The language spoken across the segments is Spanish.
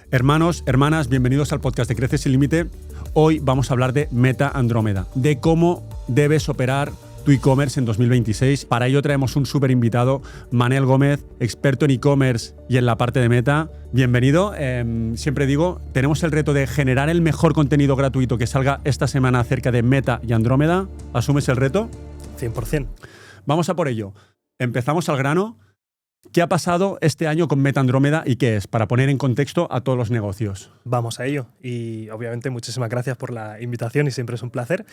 Hermanos, hermanas, bienvenidos al podcast de Crece Sin Límite. Hoy vamos a hablar de Meta Andrómeda, de cómo debes operar tu e-commerce en 2026. Para ello traemos un súper invitado, Manel Gómez, experto en e-commerce y en la parte de Meta. Bienvenido. Siempre digo, tenemos el reto de generar el mejor contenido gratuito que salga esta semana acerca de Meta y Andrómeda. ¿Asumes el reto? 100%. Vamos a por ello. Empezamos al grano. ¿Qué ha pasado este año con Meta Andrómeda y qué es? Para poner en contexto a todos los negocios. Vamos a ello. Y obviamente muchísimas gracias por la invitación y siempre es un placer.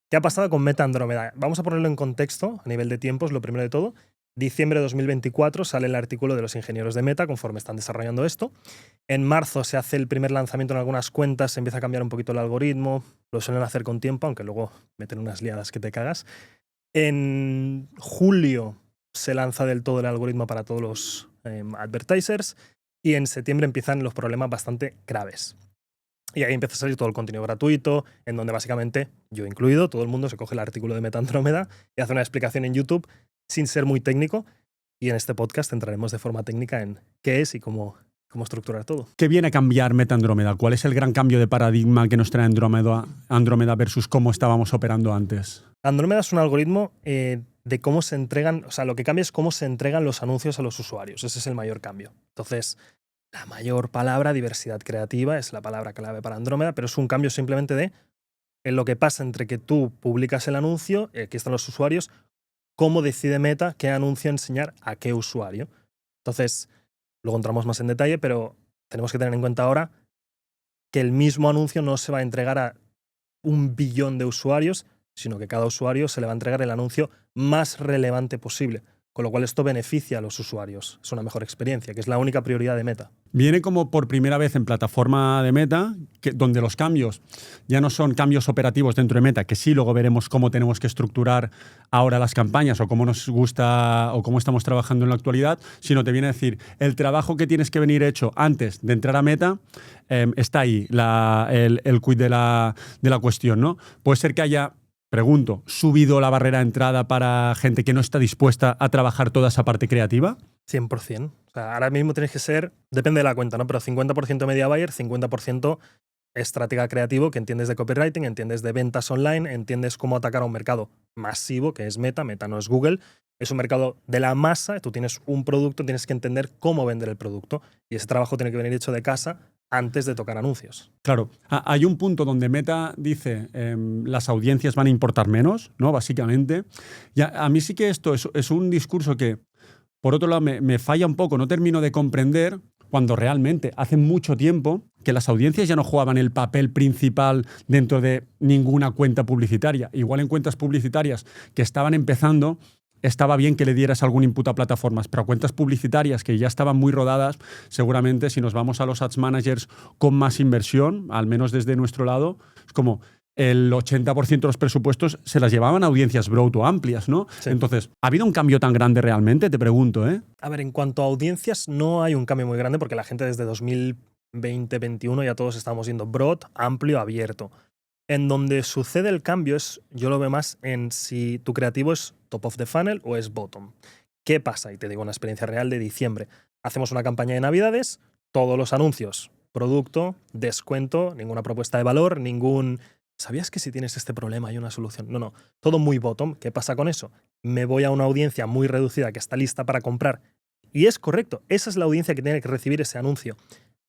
¿Qué ha pasado con Meta Andrómeda? Vamos a ponerlo en contexto a nivel de tiempos, lo primero de todo. Diciembre de 2024 sale el artículo de los ingenieros de Meta conforme están desarrollando esto. En marzo se hace el primer lanzamiento en algunas cuentas, se empieza a cambiar un poquito el algoritmo, lo suelen hacer con tiempo, aunque luego meten unas liadas que te cagas. En julio se lanza del todo el algoritmo para todos los advertisers y en septiembre empiezan los problemas bastante graves. Y ahí empieza a salir todo el contenido gratuito, en donde básicamente, yo incluido, todo el mundo se coge el artículo de Meta Andrómeda y hace una explicación en YouTube sin ser muy técnico. Y en este podcast entraremos de forma técnica en qué es y cómo estructurar todo. ¿Qué viene a cambiar Meta Andrómeda? ¿Cuál es el gran cambio de paradigma que nos trae Andrómeda versus cómo estábamos operando antes? Andrómeda es un algoritmo de cómo se entregan, o sea, lo que cambia es cómo se entregan los anuncios a los usuarios. Ese es el mayor cambio. Entonces, la mayor palabra, diversidad creativa, es la palabra clave para Andrómeda, pero es un cambio simplemente de en lo que pasa entre que tú publicas el anuncio, aquí están los usuarios, cómo decide Meta qué anuncio enseñar a qué usuario. Entonces, luego entramos más en detalle, pero tenemos que tener en cuenta ahora que el mismo anuncio no se va a entregar a 1 billón de usuarios, sino que cada usuario se le va a entregar el anuncio más relevante posible. Con lo cual esto beneficia a los usuarios. Es una mejor experiencia, que es la única prioridad de Meta. Viene como por primera vez en plataforma de Meta, donde los cambios ya no son cambios operativos dentro de Meta, que sí luego veremos cómo tenemos que estructurar ahora las campañas o cómo nos gusta o cómo estamos trabajando en la actualidad, sino te viene a decir, el trabajo que tienes que venir hecho antes de entrar a Meta está ahí, el quid de la cuestión, ¿no? Puede ser que haya... Pregunto, ¿subido la barrera de entrada para gente que no está dispuesta a trabajar toda esa parte creativa? 100%. O sea, ahora mismo tienes que ser, depende de la cuenta, ¿no? Pero 50% media buyer, 50% estratega creativo, que entiendes de copywriting, entiendes de ventas online, entiendes cómo atacar a un mercado masivo, que es Meta. Meta no es Google. Es un mercado de la masa. Tú tienes un producto, tienes que entender cómo vender el producto. Y ese trabajo tiene que venir hecho de casa antes de tocar anuncios. Claro. Hay un punto donde Meta dice las audiencias van a importar menos, ¿no? Básicamente. Y a mí sí que esto es un discurso que, por otro lado, me falla un poco. No termino de comprender cuando realmente hace mucho tiempo que las audiencias ya no jugaban el papel principal dentro de ninguna cuenta publicitaria. Igual en cuentas publicitarias que estaban empezando, estaba bien que le dieras algún input a plataformas, pero a cuentas publicitarias que ya estaban muy rodadas, seguramente si nos vamos a los ads managers con más inversión, al menos desde nuestro lado, es como el 80% de los presupuestos se las llevaban a audiencias broad o amplias, ¿no? Sí. Entonces, ¿ha habido un cambio tan grande realmente? Te pregunto, ¿eh? A ver, en cuanto a audiencias, no hay un cambio muy grande porque la gente desde 2020-2021 ya todos estamos yendo broad, amplio, abierto. En donde sucede el cambio es, yo lo veo más en si tu creativo es top of the funnel o es bottom. ¿Qué pasa? Y te digo una experiencia real de diciembre. Hacemos una campaña de Navidades, todos los anuncios, producto, descuento, ninguna propuesta de valor, ningún... ¿Sabías que si tienes este problema hay una solución? No. Todo muy bottom. ¿Qué pasa con eso? Me voy a una audiencia muy reducida que está lista para comprar. Y es correcto. Esa es la audiencia que tiene que recibir ese anuncio.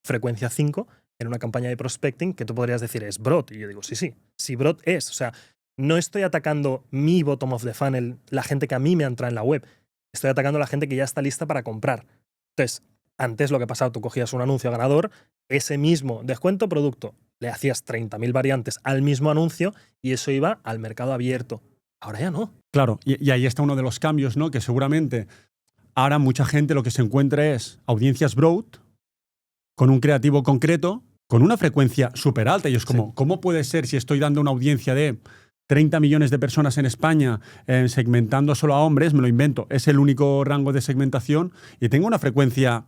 Frecuencia 5 en una campaña de prospecting que tú podrías decir es broad. Y yo digo, sí. Sí, broad es. O sea, no estoy atacando mi bottom of the funnel, la gente que a mí me entra en la web. Estoy atacando a la gente que ya está lista para comprar. Entonces, antes lo que pasaba, tú cogías un anuncio ganador, ese mismo descuento producto, le hacías 30.000 variantes al mismo anuncio y eso iba al mercado abierto. Ahora ya no. Claro, y ahí está uno de los cambios, ¿no? Que seguramente ahora mucha gente lo que se encuentra es audiencias broad, con un creativo concreto, con una frecuencia súper alta. Y es como, sí. ¿Cómo puede ser si estoy dando una audiencia de 30 millones de personas en España segmentando solo a hombres? Me lo invento. Es el único rango de segmentación y tengo una frecuencia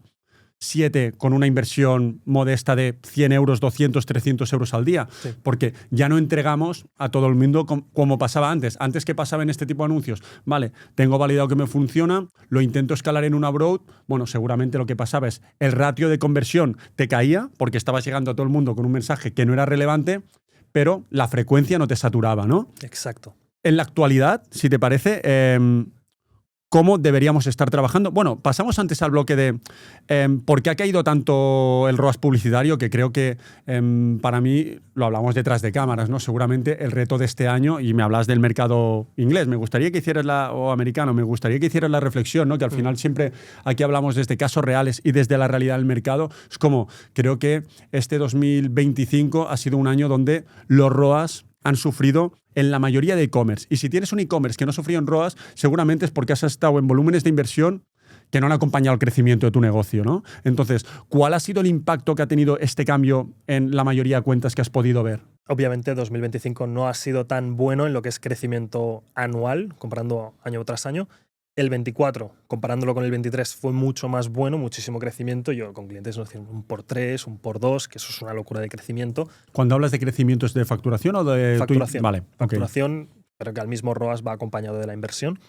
7 con una inversión modesta de 100 euros, 200, 300 euros al día. Sí. Porque ya no entregamos a todo el mundo como pasaba antes. Antes, ¿qué pasaba en este tipo de anuncios? Vale, tengo validado que me funciona, lo intento escalar en una broad. Bueno, seguramente lo que pasaba es el ratio de conversión te caía porque estabas llegando a todo el mundo con un mensaje que no era relevante, pero la frecuencia no te saturaba, ¿no? Exacto. En la actualidad, si te parece, ¿cómo deberíamos estar trabajando? Bueno, pasamos antes al bloque de por qué ha caído tanto el ROAS publicitario, que creo que para mí, lo hablamos detrás de cámaras, ¿no? Seguramente el reto de este año, y me hablas del mercado inglés, me gustaría que hicieras o americano, me gustaría que hicieras la reflexión, ¿no? Que al final siempre aquí hablamos desde casos reales y desde la realidad del mercado. Es como, creo que este 2025 ha sido un año donde los ROAS han sufrido en la mayoría de e-commerce. Y si tienes un e-commerce que no sufrió en ROAS, seguramente es porque has estado en volúmenes de inversión que no han acompañado el crecimiento de tu negocio, ¿no? Entonces, ¿cuál ha sido el impacto que ha tenido este cambio en la mayoría de cuentas que has podido ver? Obviamente 2025 no ha sido tan bueno en lo que es crecimiento anual, comparando año tras año. El 24, comparándolo con el 23, fue mucho más bueno, muchísimo crecimiento. Yo con clientes nos decían un por 3, un por 2, que eso es una locura de crecimiento. Cuando hablas de crecimiento, ¿es de facturación o de Facturación. Vale, facturación, pero que al mismo ROAS va acompañado de la inversión.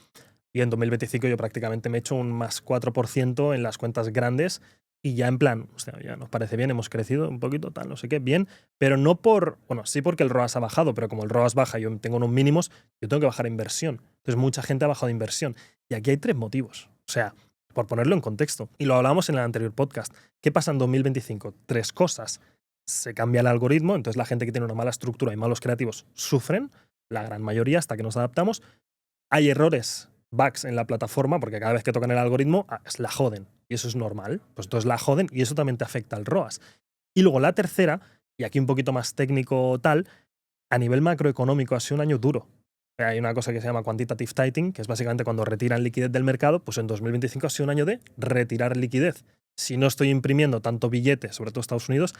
Y en 2025 yo prácticamente me he hecho un más 4% en las cuentas grandes y ya en plan, o sea, ya nos parece bien, hemos crecido un poquito, tal, no sé qué, bien, pero no por, bueno, sí porque el ROAS ha bajado, pero como el ROAS baja y yo tengo unos mínimos, yo tengo que bajar inversión. Entonces mucha gente ha bajado inversión. Y aquí hay 3 motivos. O sea, por ponerlo en contexto, y lo hablábamos en el anterior podcast, ¿qué pasa en 2025? 3 cosas. Se cambia el algoritmo, entonces la gente que tiene una mala estructura y malos creativos sufren, la gran mayoría hasta que nos adaptamos. Hay errores, bugs en la plataforma, porque cada vez que tocan el algoritmo, la joden. Y eso es normal. Pues entonces la joden y eso también te afecta al ROAS. Y luego la tercera, y aquí un poquito más técnico tal, a nivel macroeconómico ha sido un año duro. Hay una cosa que se llama quantitative tightening, que es básicamente cuando retiran liquidez del mercado, pues en 2025 ha sido un año de retirar liquidez. Si no estoy imprimiendo tanto billete, sobre todo Estados Unidos,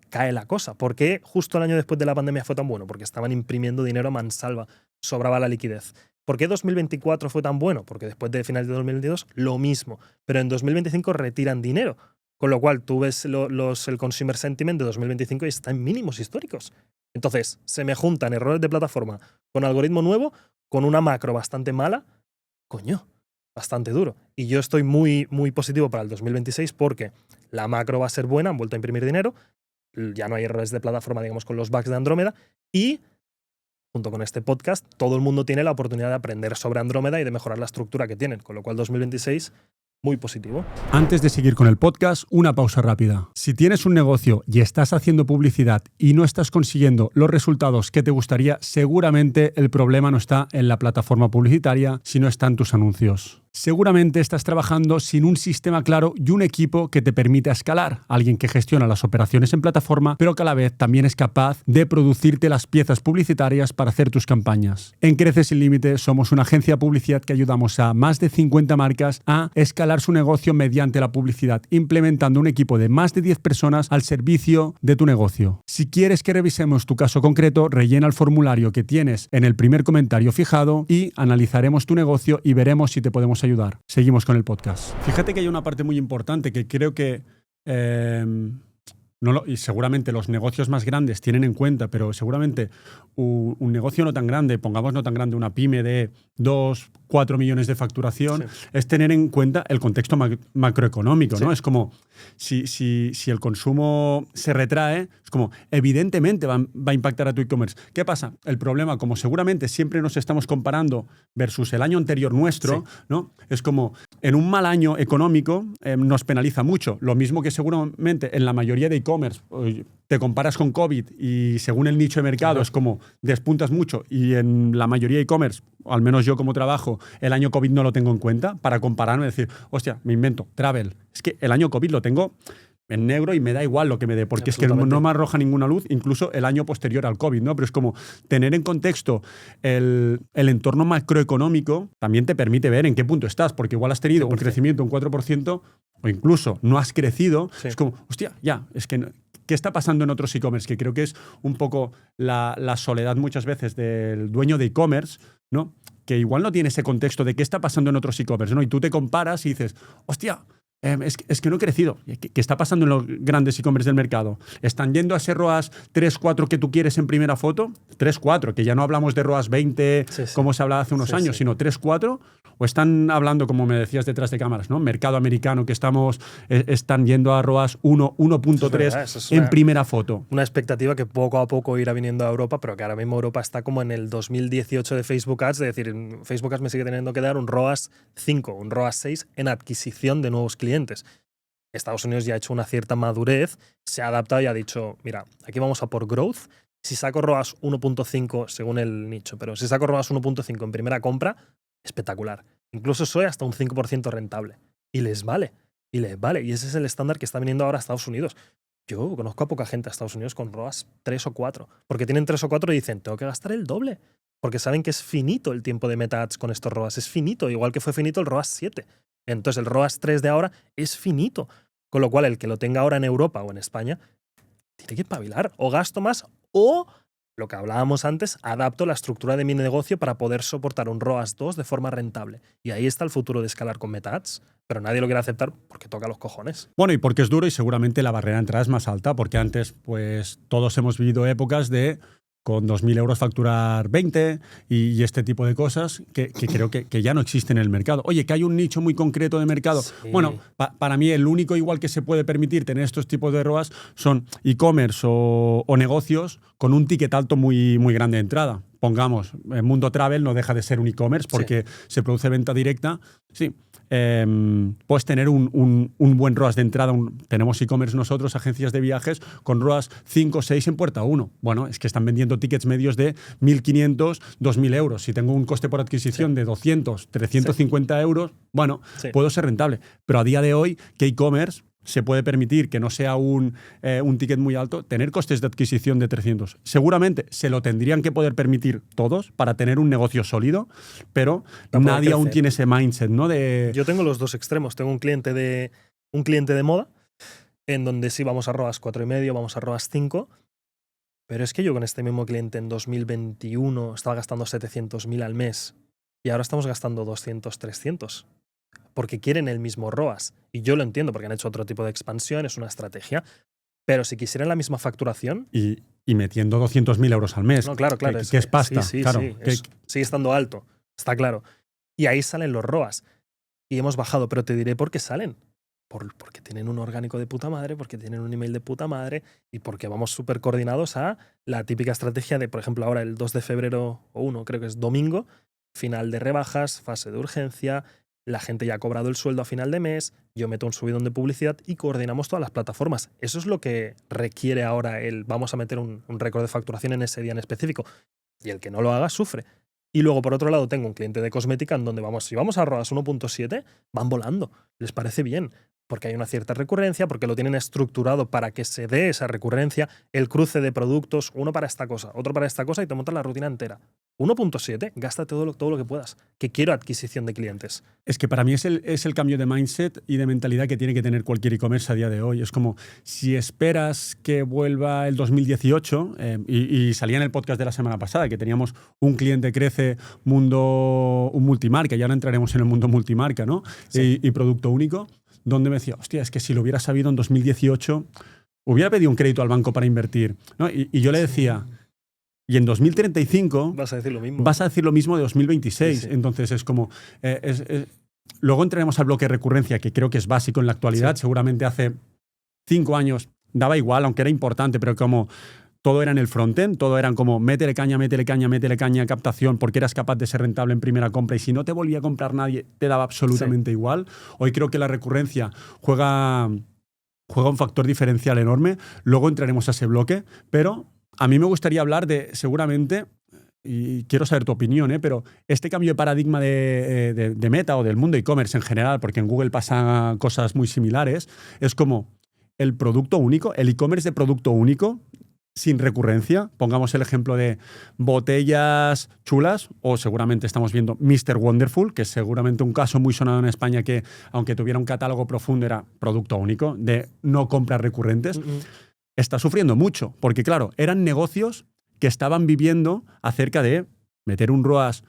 cae la cosa. ¿Por qué justo el año después de la pandemia fue tan bueno? Porque estaban imprimiendo dinero a mansalva, sobraba la liquidez. ¿Por qué 2024 fue tan bueno? Porque después de finales de 2022, lo mismo. Pero en 2025 retiran dinero. Con lo cual, tú ves el consumer sentiment de 2025 y está en mínimos históricos. Entonces, se me juntan errores de plataforma con algoritmo nuevo, con una macro bastante mala. Coño, bastante duro. Y yo estoy muy, muy positivo para el 2026 porque la macro va a ser buena, han vuelto a imprimir dinero, ya no hay errores de plataforma, digamos, con los bugs de Andrómeda y junto con este podcast, todo el mundo tiene la oportunidad de aprender sobre Andrómeda y de mejorar la estructura que tienen, con lo cual 2026 muy positivo. Antes de seguir con el podcast, una pausa rápida. Si tienes un negocio y estás haciendo publicidad y no estás consiguiendo los resultados que te gustaría, seguramente el problema no está en la plataforma publicitaria, sino está en tus anuncios. Seguramente estás trabajando sin un sistema claro y un equipo que te permita escalar. Alguien que gestiona las operaciones en plataforma, pero que a la vez también es capaz de producirte las piezas publicitarias para hacer tus campañas. En Crece Sin Límite somos una agencia de publicidad que ayudamos a más de 50 marcas a escalar su negocio mediante la publicidad, implementando un equipo de más de 10 personas al servicio de tu negocio. Si quieres que revisemos tu caso concreto, rellena el formulario que tienes en el primer comentario fijado y analizaremos tu negocio y veremos si te podemos ayudar. Seguimos con el podcast. Fíjate que hay una parte muy importante que creo que y seguramente los negocios más grandes tienen en cuenta, pero seguramente un negocio no tan grande, pongamos no tan grande, una pyme de 2, 4 millones de facturación, es tener en cuenta el contexto macroeconómico, ¿no? Es como, si el consumo se retrae, es como, evidentemente va a impactar a tu e-commerce. ¿Qué pasa? El problema, como seguramente siempre nos estamos comparando versus el año anterior nuestro, ¿no? Es como, en un mal año económico nos penaliza mucho. Lo mismo que seguramente en la mayoría de e-commerce te comparas con COVID y según el nicho de mercado es como despuntas mucho y en la mayoría de e-commerce, al menos yo como trabajo, el año COVID no lo tengo en cuenta para compararme y decir, hostia, me invento, travel. Es que el año COVID lo tengo en negro y me da igual lo que me dé, porque es que no me arroja ninguna luz, incluso el año posterior al COVID, ¿no? Pero es como tener en contexto el entorno macroeconómico también te permite ver en qué punto estás, porque igual has tenido un crecimiento un 4% o incluso no has crecido. Es como, hostia, ya, es que ¿qué está pasando en otros e-commerce? Que creo que es un poco la soledad muchas veces del dueño de e-commerce, ¿no? Que igual no tiene ese contexto de qué está pasando en otros e-commerce, ¿no? Y tú te comparas y dices, hostia, Es que no he crecido. ¿Qué está pasando en los grandes e-commerce del mercado? ¿Están yendo a ese ROAS 3-4 que tú quieres en primera foto? 3-4, que ya no hablamos de ROAS 20 como se hablaba hace unos años, sino 3-4. ¿O están hablando, como me decías detrás de cámaras, ¿no? Mercado americano, que están yendo a ROAS 1.3 en primera foto? Una expectativa que poco a poco irá viniendo a Europa, pero que ahora mismo Europa está como en el 2018 de Facebook Ads, es decir, Facebook Ads me sigue teniendo que dar un ROAS 5, un ROAS 6 en adquisición de nuevos clientes. Estados Unidos ya ha hecho una cierta madurez, se ha adaptado y ha dicho, mira, aquí vamos a por growth. Si saco ROAS 1.5 según el nicho, pero si saco ROAS 1.5 en primera compra, espectacular. Incluso soy hasta un 5% rentable. Y les vale. Y les vale. Y ese es el estándar que está viniendo ahora a Estados Unidos. Yo conozco a poca gente a Estados Unidos con ROAS 3 o 4. Porque tienen 3 o 4 y dicen, tengo que gastar el doble. Porque saben que es finito el tiempo de meta ads con estos ROAS. Es finito, igual que fue finito el ROAS 7. Entonces el ROAS 3 de ahora es finito. Con lo cual el que lo tenga ahora en Europa o en España tiene que espabilar. O gasto más o, lo que hablábamos antes, adapto la estructura de mi negocio para poder soportar un ROAS 2 de forma rentable. Y ahí está el futuro de escalar con meta ads. Pero nadie lo quiere aceptar porque toca los cojones. Bueno, y porque es duro y seguramente la barrera de entrada es más alta, porque antes pues todos hemos vivido épocas de con 2.000 euros facturar 20 y este tipo de cosas que creo que ya no existen en el mercado. Oye, que hay un nicho muy concreto de mercado. Sí. Bueno, para mí el único igual que se puede permitir tener estos tipos de ROAS son e-commerce o negocios con un ticket alto muy, muy grande de entrada. Pongamos, el Mundo Travel no deja de ser un e-commerce porque se produce venta directa. Sí, puedes tener un buen ROAS de entrada. Tenemos e-commerce nosotros, agencias de viajes, con ROAS 5 o 6 en puerta 1. Bueno, es que están vendiendo tickets medios de 1.500, 2.000 euros. Si tengo un coste por adquisición de 200, 350 euros, bueno, puedo ser rentable. Pero a día de hoy, ¿qué e-commerce se puede permitir, que no sea un ticket muy alto, tener costes de adquisición de 300? Seguramente se lo tendrían que poder permitir todos para tener un negocio sólido, pero nadie aún tiene ese mindset, ¿no? Yo tengo los dos extremos. Tengo un cliente de moda, en donde sí vamos a ROAS 4,5, vamos a ROAS 5, pero es que yo con este mismo cliente en 2021 estaba gastando 700.000 al mes y ahora estamos gastando 200, 300. Porque quieren el mismo ROAS. Y yo lo entiendo, porque han hecho otro tipo de expansión, es una estrategia. Pero si quisieran la misma facturación... Y metiendo 200.000 euros al mes. No, claro. Que es pasta. Sí, claro. Sigue estando alto, está claro. Y ahí salen los ROAS. Y hemos bajado, pero te diré por qué salen. Porque tienen un orgánico de puta madre, porque tienen un email de puta madre y porque vamos súper coordinados a la típica estrategia de, por ejemplo, ahora el 2 de febrero o 1, creo que es domingo, final de rebajas, fase de urgencia... La gente ya ha cobrado el sueldo a final de mes, yo meto un subidón de publicidad y coordinamos todas las plataformas. Eso es lo que requiere ahora vamos a meter un récord de facturación en ese día en específico. Y el que no lo haga sufre. Y luego, por otro lado, tengo un cliente de cosmética en donde si vamos a ROAS 1.7, van volando. Les parece bien. Porque hay una cierta recurrencia, porque lo tienen estructurado para que se dé esa recurrencia, el cruce de productos, uno para esta cosa, otro para esta cosa, y te montan la rutina entera. 1.7, gasta todo lo que puedas, que quiero adquisición de clientes. Es que para mí es el cambio de mindset y de mentalidad que tiene que tener cualquier e-commerce a día de hoy. Es como, si esperas que vuelva el 2018, y salía en el podcast de la semana pasada, que teníamos un cliente crece, un multimarca, y ahora entraremos en el mundo multimarca, ¿no? Sí. Y producto único, donde me decía, hostia, es que si lo hubiera sabido en 2018, hubiera pedido un crédito al banco para invertir, ¿no? Y yo le decía... Y en 2035 vas a decir lo mismo. Vas a decir lo mismo de 2026. Sí. Entonces es como... luego entraremos al bloque de recurrencia, que creo que es básico en la actualidad. Sí. Seguramente hace 5 años daba igual, aunque era importante, pero como todo era en el frontend, todo eran como métele caña, captación, porque eras capaz de ser rentable en primera compra y si no te volvía a comprar nadie, te daba absolutamente igual. Hoy creo que la recurrencia juega un factor diferencial enorme. Luego entraremos a ese bloque, pero... A mí me gustaría hablar de, seguramente, y quiero saber tu opinión, pero este cambio de paradigma de Meta o del mundo e-commerce en general, porque en Google pasan cosas muy similares, es como el producto único, el e-commerce de producto único, sin recurrencia. Pongamos el ejemplo de botellas chulas, o seguramente estamos viendo Mr. Wonderful, que es seguramente un caso muy sonado en España que, aunque tuviera un catálogo profundo, era producto único, de no compras recurrentes. Está sufriendo mucho, porque claro, eran negocios que estaban viviendo acerca de meter un ROAS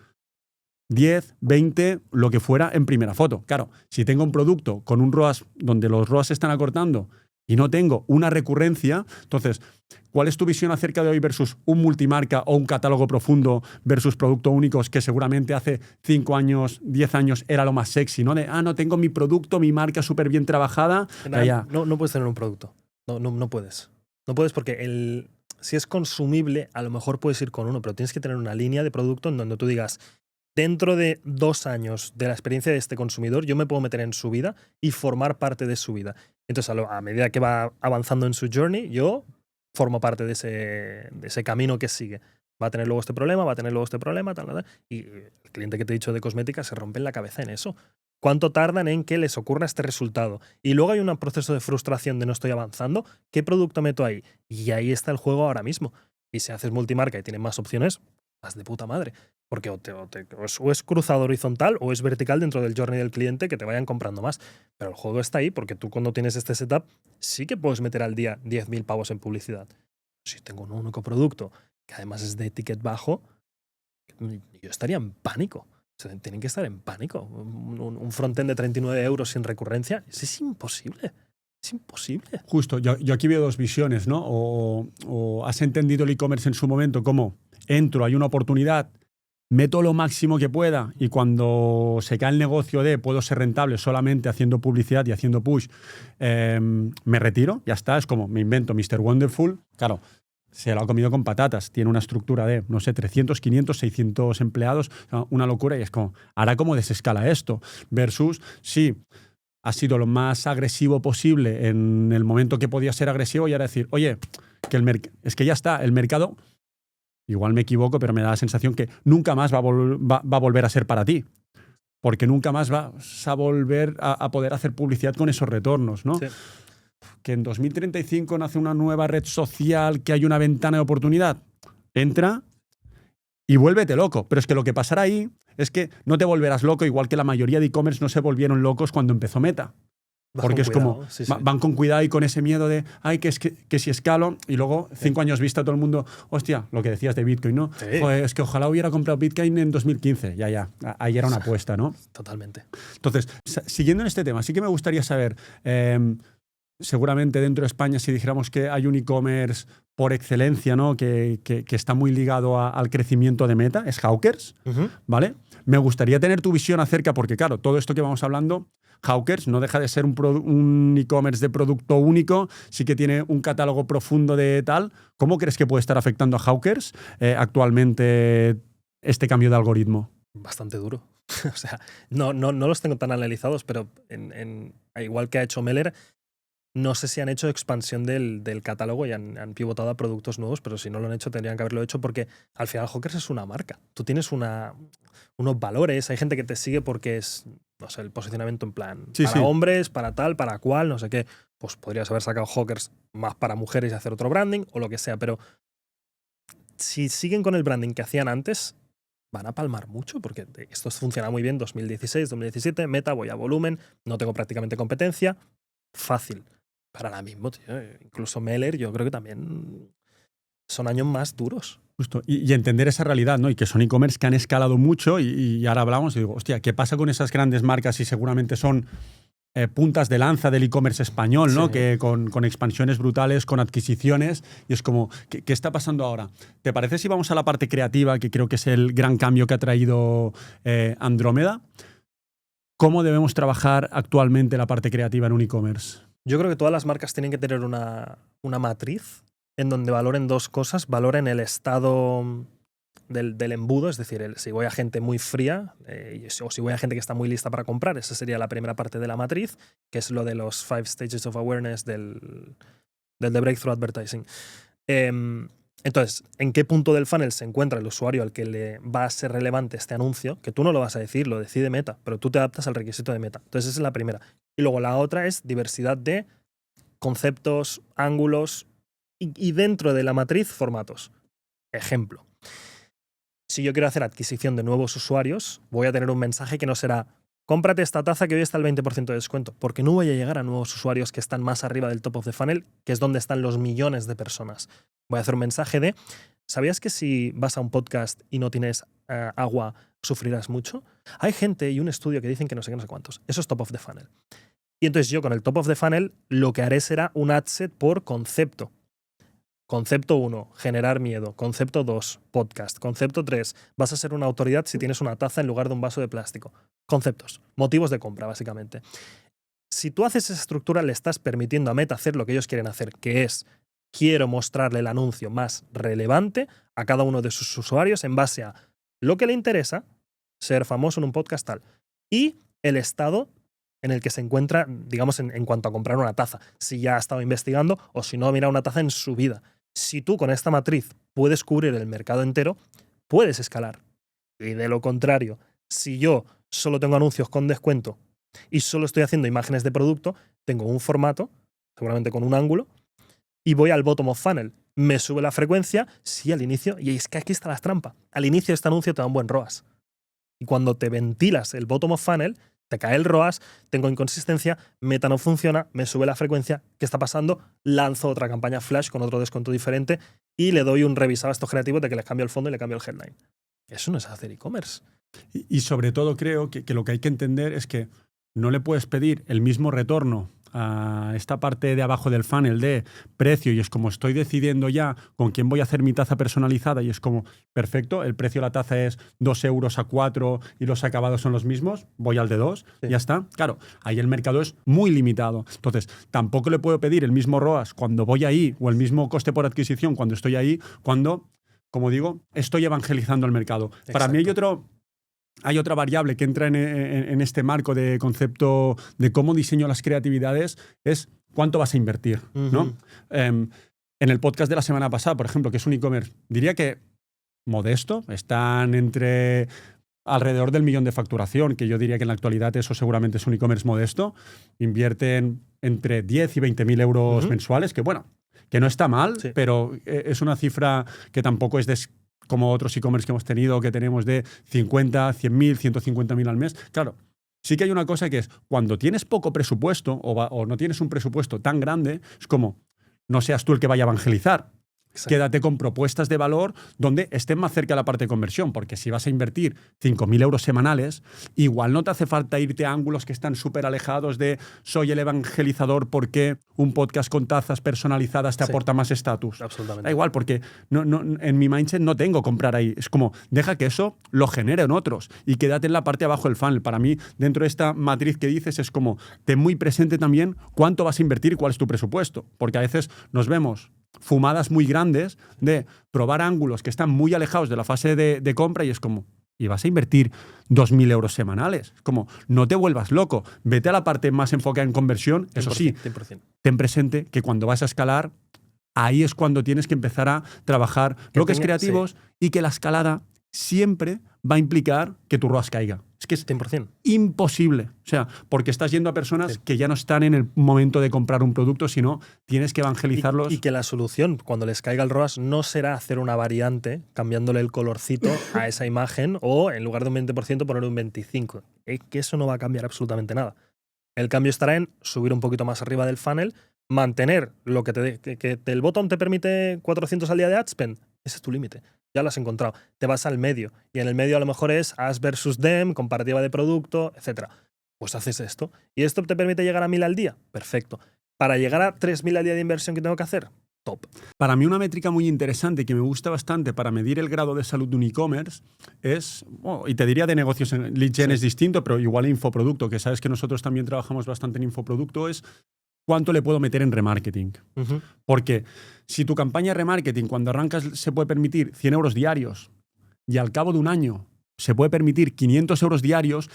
10, 20, lo que fuera en primera foto. Claro, si tengo un producto con un ROAS donde los ROAS se están acortando y no tengo una recurrencia, entonces, ¿cuál es tu visión acerca de hoy versus un multimarca o un catálogo profundo versus productos únicos que seguramente hace 5 años, 10 años era lo más sexy, ¿no? No tengo mi producto, mi marca súper bien trabajada. No puedes tener un producto. No puedes. No puedes porque si es consumible, a lo mejor puedes ir con uno, pero tienes que tener una línea de producto en donde tú digas, dentro de 2 años de la experiencia de este consumidor, yo me puedo meter en su vida y formar parte de su vida. Entonces, a medida que va avanzando en su journey, yo formo parte de ese camino que sigue. Va a tener luego este problema, va a tener luego este problema, tal. Y el cliente que te he dicho de cosmética se rompe en la cabeza en eso. ¿Cuánto tardan en que les ocurra este resultado? Y luego hay un proceso de frustración de no estoy avanzando. ¿Qué producto meto ahí? Y ahí está el juego ahora mismo. Y si haces multimarca y tienes más opciones, vas de puta madre. Porque o es cruzado horizontal o es vertical dentro del journey del cliente que te vayan comprando más. Pero el juego está ahí porque tú cuando tienes este setup sí que puedes meter al día 10.000 pavos en publicidad. Si tengo un único producto que además es de ticket bajo, yo estaría en pánico. O sea, tienen que estar en pánico. Un frontend de 39 euros sin recurrencia, eso es imposible. Es imposible. Justo, yo aquí veo dos visiones, ¿no? O has entendido el e-commerce en su momento como entro, hay una oportunidad, meto lo máximo que pueda y cuando se cae el negocio de puedo ser rentable solamente haciendo publicidad y haciendo push, me retiro, ya está, es como me invento Mr. Wonderful, claro, se lo ha comido con patatas, tiene una estructura de, no sé, 300, 500, 600 empleados, una locura y es como, ahora cómo desescala esto, versus, sí, ha sido lo más agresivo posible en el momento que podía ser agresivo y ahora decir, oye, que es que ya está, el mercado... Igual me equivoco, pero me da la sensación que nunca más va a volver a ser para ti. Porque nunca más vas a volver a poder hacer publicidad con esos retornos, ¿no? Sí. Que en 2035 nace una nueva red social, que hay una ventana de oportunidad. Entra y vuélvete loco. Pero es que lo que pasará ahí es que no te volverás loco, igual que la mayoría de e-commerce no se volvieron locos cuando empezó Meta. Porque es como, van con cuidado y con ese miedo de, ay, que si escalo, y luego 5 años vista todo el mundo, hostia, lo que decías de Bitcoin, ¿no? Sí. Joder, es que ojalá hubiera comprado Bitcoin en 2015. Ya, ahí era una apuesta, ¿no? Totalmente. Entonces, siguiendo en este tema, sí que me gustaría saber, seguramente dentro de España, si dijéramos que hay un e-commerce por excelencia, ¿no? Que está muy ligado al crecimiento de Meta, es Hawkers, ¿vale? Me gustaría tener tu visión acerca, porque claro, todo esto que vamos hablando, Hawkers no deja de ser un e-commerce de producto único, sí que tiene un catálogo profundo de tal. ¿Cómo crees que puede estar afectando a Hawkers actualmente este cambio de algoritmo? Bastante duro. O sea, no los tengo tan analizados, pero igual que ha hecho Meller, no sé si han hecho expansión del catálogo y han pivotado a productos nuevos, pero si no lo han hecho, tendrían que haberlo hecho porque al final Hawkers es una marca. Tú tienes unos valores, hay gente que te sigue porque es, no sé, el posicionamiento en plan para hombres, para tal, para cual, no sé qué. Pues podrías haber sacado Hawkers más para mujeres y hacer otro branding o lo que sea, pero si siguen con el branding que hacían antes, van a palmar mucho porque esto funciona muy bien 2016, 2017, Meta, voy a volumen, no tengo prácticamente competencia, fácil. Para ahora mismo, tío, incluso Meller, yo creo que también son años más duros. Justo. Y entender esa realidad, ¿no? Y que son e-commerce que han escalado mucho y ahora hablamos y digo, hostia, ¿qué pasa con esas grandes marcas y seguramente son puntas de lanza del e-commerce español, ¿no? Sí. Que con expansiones brutales, con adquisiciones, y es como, ¿qué está pasando ahora? ¿Te parece si vamos a la parte creativa, que creo que es el gran cambio que ha traído Andrómeda? ¿Cómo debemos trabajar actualmente la parte creativa en un e-commerce? Yo creo que todas las marcas tienen que tener una matriz en donde valoren dos cosas. Valoren el estado del embudo, es decir, si voy a gente muy fría o si voy a gente que está muy lista para comprar, esa sería la primera parte de la matriz, que es lo de los 5 stages of awareness del de Breakthrough Advertising. Entonces, ¿en qué punto del funnel se encuentra el usuario al que le va a ser relevante este anuncio? Que tú no lo vas a decir, lo decide Meta, pero tú te adaptas al requisito de Meta. Entonces, esa es la primera. Y luego la otra es diversidad de conceptos, ángulos y dentro de la matriz, formatos. Ejemplo. Si yo quiero hacer adquisición de nuevos usuarios, voy a tener un mensaje que no será cómprate esta taza que hoy está al 20% de descuento, porque no voy a llegar a nuevos usuarios que están más arriba del top of the funnel, que es donde están los millones de personas. Voy a hacer un mensaje de, ¿sabías que si vas a un podcast y no tienes agua sufrirás mucho. Hay gente y un estudio que dicen que no sé qué, no sé cuántos. Eso es top of the funnel. Y entonces yo con el top of the funnel lo que haré será un ad set por concepto. Concepto 1, generar miedo. Concepto 2, podcast. Concepto 3, vas a ser una autoridad si tienes una taza en lugar de un vaso de plástico. Conceptos, motivos de compra, básicamente. Si tú haces esa estructura, le estás permitiendo a Meta hacer lo que ellos quieren hacer, que es, quiero mostrarle el anuncio más relevante a cada uno de sus usuarios en base a lo que le interesa, ser famoso en un podcast tal, y el estado en el que se encuentra, digamos, en cuanto a comprar una taza. Si ya ha estado investigando o si no ha mirado una taza en su vida. Si tú con esta matriz puedes cubrir el mercado entero, puedes escalar. Y de lo contrario, si yo solo tengo anuncios con descuento y solo estoy haciendo imágenes de producto, tengo un formato, seguramente con un ángulo, y voy al bottom of funnel. Me sube la frecuencia, sí, al inicio, y es que aquí está la trampa. Al inicio de este anuncio te da un buen ROAS. Y cuando te ventilas el bottom of funnel, te cae el ROAS, tengo inconsistencia, Meta no funciona, me sube la frecuencia, ¿qué está pasando? Lanzo otra campaña flash con otro descuento diferente y le doy un revisado a estos creativos de que les cambio el fondo y le cambio el headline. Eso no es hacer e-commerce. Y sobre todo creo que lo que hay que entender es que no le puedes pedir el mismo retorno a esta parte de abajo del funnel de precio y es como estoy decidiendo ya con quién voy a hacer mi taza personalizada y es como, perfecto, el precio de la taza es 2 euros a 4 y los acabados son los mismos, voy al de 2, ya está. Claro, ahí el mercado es muy limitado. Entonces, tampoco le puedo pedir el mismo ROAS cuando voy ahí o el mismo coste por adquisición cuando estoy ahí, cuando, como digo, estoy evangelizando el mercado. Exacto. Para mí hay otra variable que entra en este marco de concepto de cómo diseño las creatividades, es cuánto vas a invertir, ¿no? En el podcast de la semana pasada, por ejemplo, que es un e-commerce, diría que modesto, están entre alrededor del 1 millón de facturación, que yo diría que en la actualidad eso seguramente es un e-commerce modesto, invierten entre 10 y 20.000 euros mensuales, que bueno, que no está mal, sí, pero es una cifra que tampoco es como otros e-commerce que hemos tenido, que tenemos de 50, 100.000, 150.000 al mes. Claro, sí que hay una cosa que es, cuando tienes poco presupuesto o no tienes un presupuesto tan grande, es como, no seas tú el que vaya a evangelizar. Exacto. Quédate con propuestas de valor donde estén más cerca de la parte de conversión, porque si vas a invertir 5.000 euros semanales, igual no te hace falta irte a ángulos que están súper alejados de soy el evangelizador porque un podcast con tazas personalizadas te aporta más estatus. Absolutamente. Da igual, porque en mi mindset no tengo comprar ahí. Es como, deja que eso lo generen otros y quédate en la parte de abajo del funnel. Para mí, dentro de esta matriz que dices, es como, ten muy presente también cuánto vas a invertir y cuál es tu presupuesto, porque a veces nos vemos fumadas muy grandes de probar ángulos que están muy alejados de la fase de compra y es como, y vas a invertir 2.000 euros semanales. Es como, no te vuelvas loco, vete a la parte más enfocada en conversión. 100%, eso sí, 100%. Ten presente que cuando vas a escalar, ahí es cuando tienes que empezar a trabajar bloques creativos, sí, y que la escalada siempre va a implicar que tu ROAS caiga. Es que es 100%. imposible. O sea, porque estás yendo a personas que ya no están en el momento de comprar un producto, sino tienes que evangelizarlos. Y que la solución, cuando les caiga el ROAS, no será hacer una variante cambiándole el colorcito a esa imagen o en lugar de un 20% poner un 25%. Es que eso no va a cambiar absolutamente nada. El cambio estará en subir un poquito más arriba del funnel, mantener lo que el bottom te permite 400 al día de ad spend. Ese es tu límite. Ya lo has encontrado. Te vas al medio. Y en el medio a lo mejor es Ask versus Dem, comparativa de producto, etc. Pues haces esto. ¿Y esto te permite llegar a 1.000 al día? Perfecto. ¿Para llegar a 3.000 al día de inversión que tengo que hacer? Top. Para mí una métrica muy interesante que me gusta bastante para medir el grado de salud de un e-commerce es, y te diría de negocios, en lead gen es distinto, pero igual infoproducto, que sabes que nosotros también trabajamos bastante en infoproducto, es cuánto le puedo meter en remarketing. Porque si tu campaña de remarketing cuando arrancas se puede permitir 100 euros diarios y al cabo de un año se puede permitir 500 euros diarios,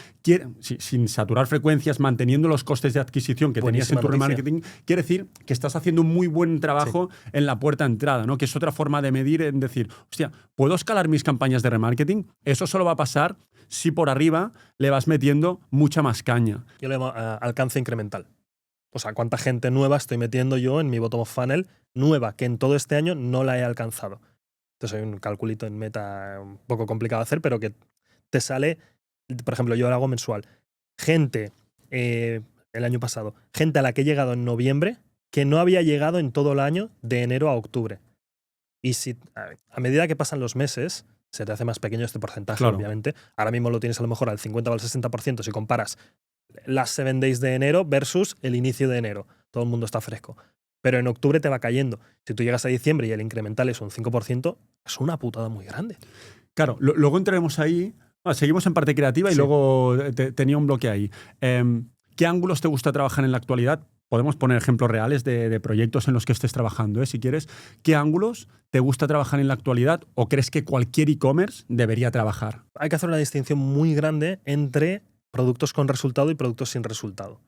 sin saturar frecuencias, manteniendo los costes de adquisición que tenías en tu remarketing, quiere decir que estás haciendo un muy buen trabajo en la puerta de entrada, ¿no? Que es otra forma de medir, en decir, hostia, ¿puedo escalar mis campañas de remarketing? Eso solo va a pasar si por arriba le vas metiendo mucha más caña. Yo le llamo alcance incremental. O sea, cuánta gente nueva estoy metiendo yo en mi bottom of funnel nueva, que en todo este año no la he alcanzado. Entonces hay un calculito en Meta un poco complicado de hacer, pero que te sale, por ejemplo, yo lo hago mensual. Gente, el año pasado, gente a la que he llegado en noviembre que no había llegado en todo el año de enero a octubre. Y si a medida que pasan los meses, se te hace más pequeño este porcentaje, Claro. obviamente. Ahora mismo lo tienes a lo mejor al 50 o al 60% si comparas las 7 days de enero versus el inicio de enero. Todo el mundo está fresco. Pero en octubre te va cayendo. Si tú llegas a diciembre y el incremental es un 5%, es una putada muy grande. Claro, luego entraremos ahí. Seguimos en parte creativa y Sí. luego tenía un bloque ahí. ¿Qué ángulos te gusta trabajar en la actualidad? Podemos poner ejemplos reales de proyectos en los que estés trabajando, si quieres. ¿Qué ángulos te gusta trabajar en la actualidad o crees que cualquier e-commerce debería trabajar? Hay que hacer una distinción muy grande entre productos con resultado y productos sin resultado.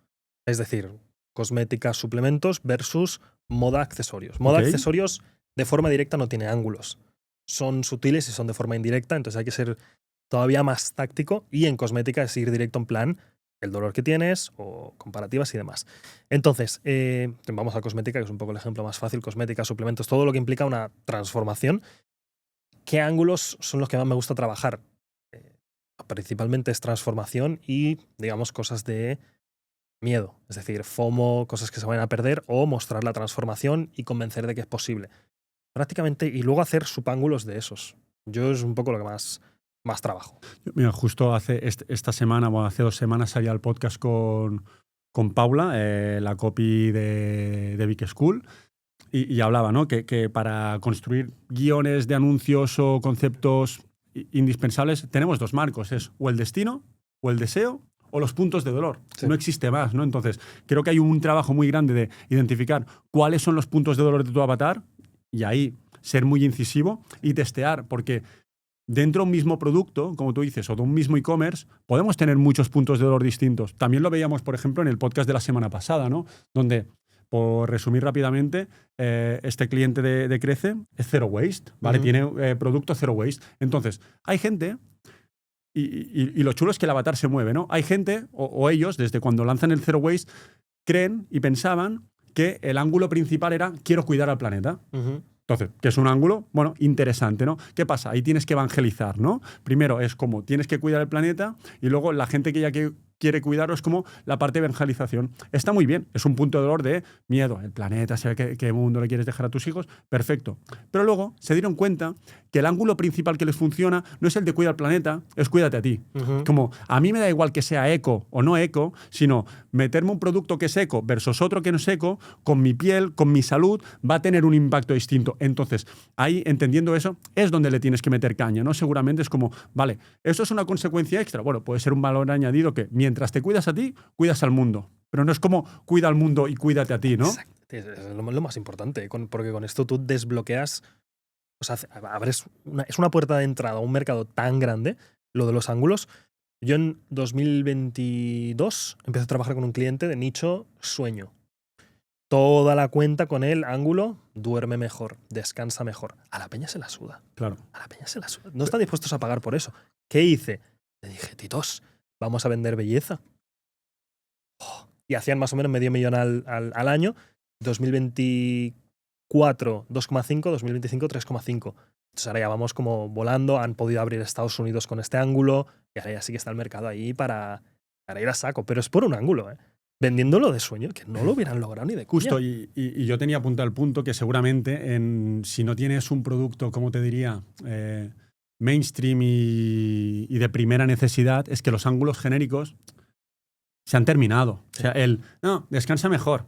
Es decir, cosméticas, suplementos versus moda, accesorios. Moda, Ok. accesorios de forma directa no tiene ángulos. Son sutiles y son de forma indirecta, entonces hay que ser todavía más táctico, y en cosmética es ir directo en plan el dolor que tienes o comparativas y demás. Entonces, vamos a cosmética, que es un poco el ejemplo más fácil. Cosmética, suplementos, todo lo que implica una transformación. ¿Qué ángulos son los que más me gusta trabajar? Principalmente es transformación y, digamos, cosas de miedo. Es decir, FOMO, cosas que se van a perder, o mostrar la transformación y convencer de que es posible. Prácticamente, y luego hacer subángulos de esos. Yo es un poco lo que más trabajo. Mira, justo esta semana, bueno, hace 2 semanas salía el podcast con Paula, la copy de Big School, y hablaba, ¿no? Que para construir guiones de anuncios o conceptos indispensables tenemos 2 marcos, es o el destino, o el deseo, o los puntos de dolor. Sí. No existe más, ¿no? Entonces, creo que hay un trabajo muy grande de identificar cuáles son los puntos de dolor de tu avatar y ahí ser muy incisivo y testear, porque dentro de un mismo producto, como tú dices, o de un mismo e-commerce, podemos tener muchos puntos de dolor distintos. También lo veíamos, por ejemplo, en el podcast de la semana pasada, ¿no? Donde, por resumir rápidamente, este cliente de Crece es Zero Waste, ¿vale? Ujú. Tiene producto Zero Waste. Entonces, hay gente, y lo chulo es que el avatar se mueve, ¿no? Hay gente, o ellos, desde cuando lanzan el Zero Waste, creen y pensaban que el ángulo principal era quiero cuidar al planeta. Ujú. Entonces, que es un ángulo, bueno, interesante, ¿no? ¿Qué pasa? Ahí tienes que evangelizar, ¿no? Primero es como tienes que cuidar el planeta y luego la gente que ya quiere cuidarlo es como la parte de evangelización. Está muy bien, es un punto de dolor de miedo, el planeta, saber qué mundo le quieres dejar a tus hijos, perfecto. Pero luego se dieron cuenta que el ángulo principal que les funciona no es el de cuidar al planeta, es cuídate a ti. Ujú. Como a mí me da igual que sea eco o no eco, sino meterme un producto que es eco versus otro que no es eco, con mi piel, con mi salud, va a tener un impacto distinto. Entonces, ahí, entendiendo eso, es donde le tienes que meter caña, ¿no? Seguramente es como, vale, ¿esto es una consecuencia extra? Bueno, puede ser un valor añadido que mientras te cuidas a ti, cuidas al mundo. Pero no es como cuida al mundo y cuídate a ti, ¿no? Exacto. Es lo más importante, porque con esto tú desbloqueas, o sea, es una puerta de entrada a un mercado tan grande, lo de los ángulos. Yo en 2022 empecé a trabajar con un cliente de nicho sueño. Toda la cuenta con el ángulo, duerme mejor, descansa mejor. A la peña se la suda. Claro. A la peña se la suda. No están dispuestos a pagar por eso. ¿Qué hice? Le dije, titos, vamos a vender belleza. Oh, y hacían más o menos $500,000 al año. 2024, 2,5, 2025, 3,5. Entonces ahora ya vamos como volando. Han podido abrir Estados Unidos con este ángulo. Y ahora ya sí que está el mercado ahí para ir a saco. Pero es por un ángulo, ¿eh? Vendiéndolo de sueño, que no lo hubieran logrado ni de coña. Justo, y yo tenía apuntado el punto que seguramente si no tienes un producto, como te diría, mainstream y de primera necesidad, es que los ángulos genéricos se han terminado. O sea, no, descansa mejor.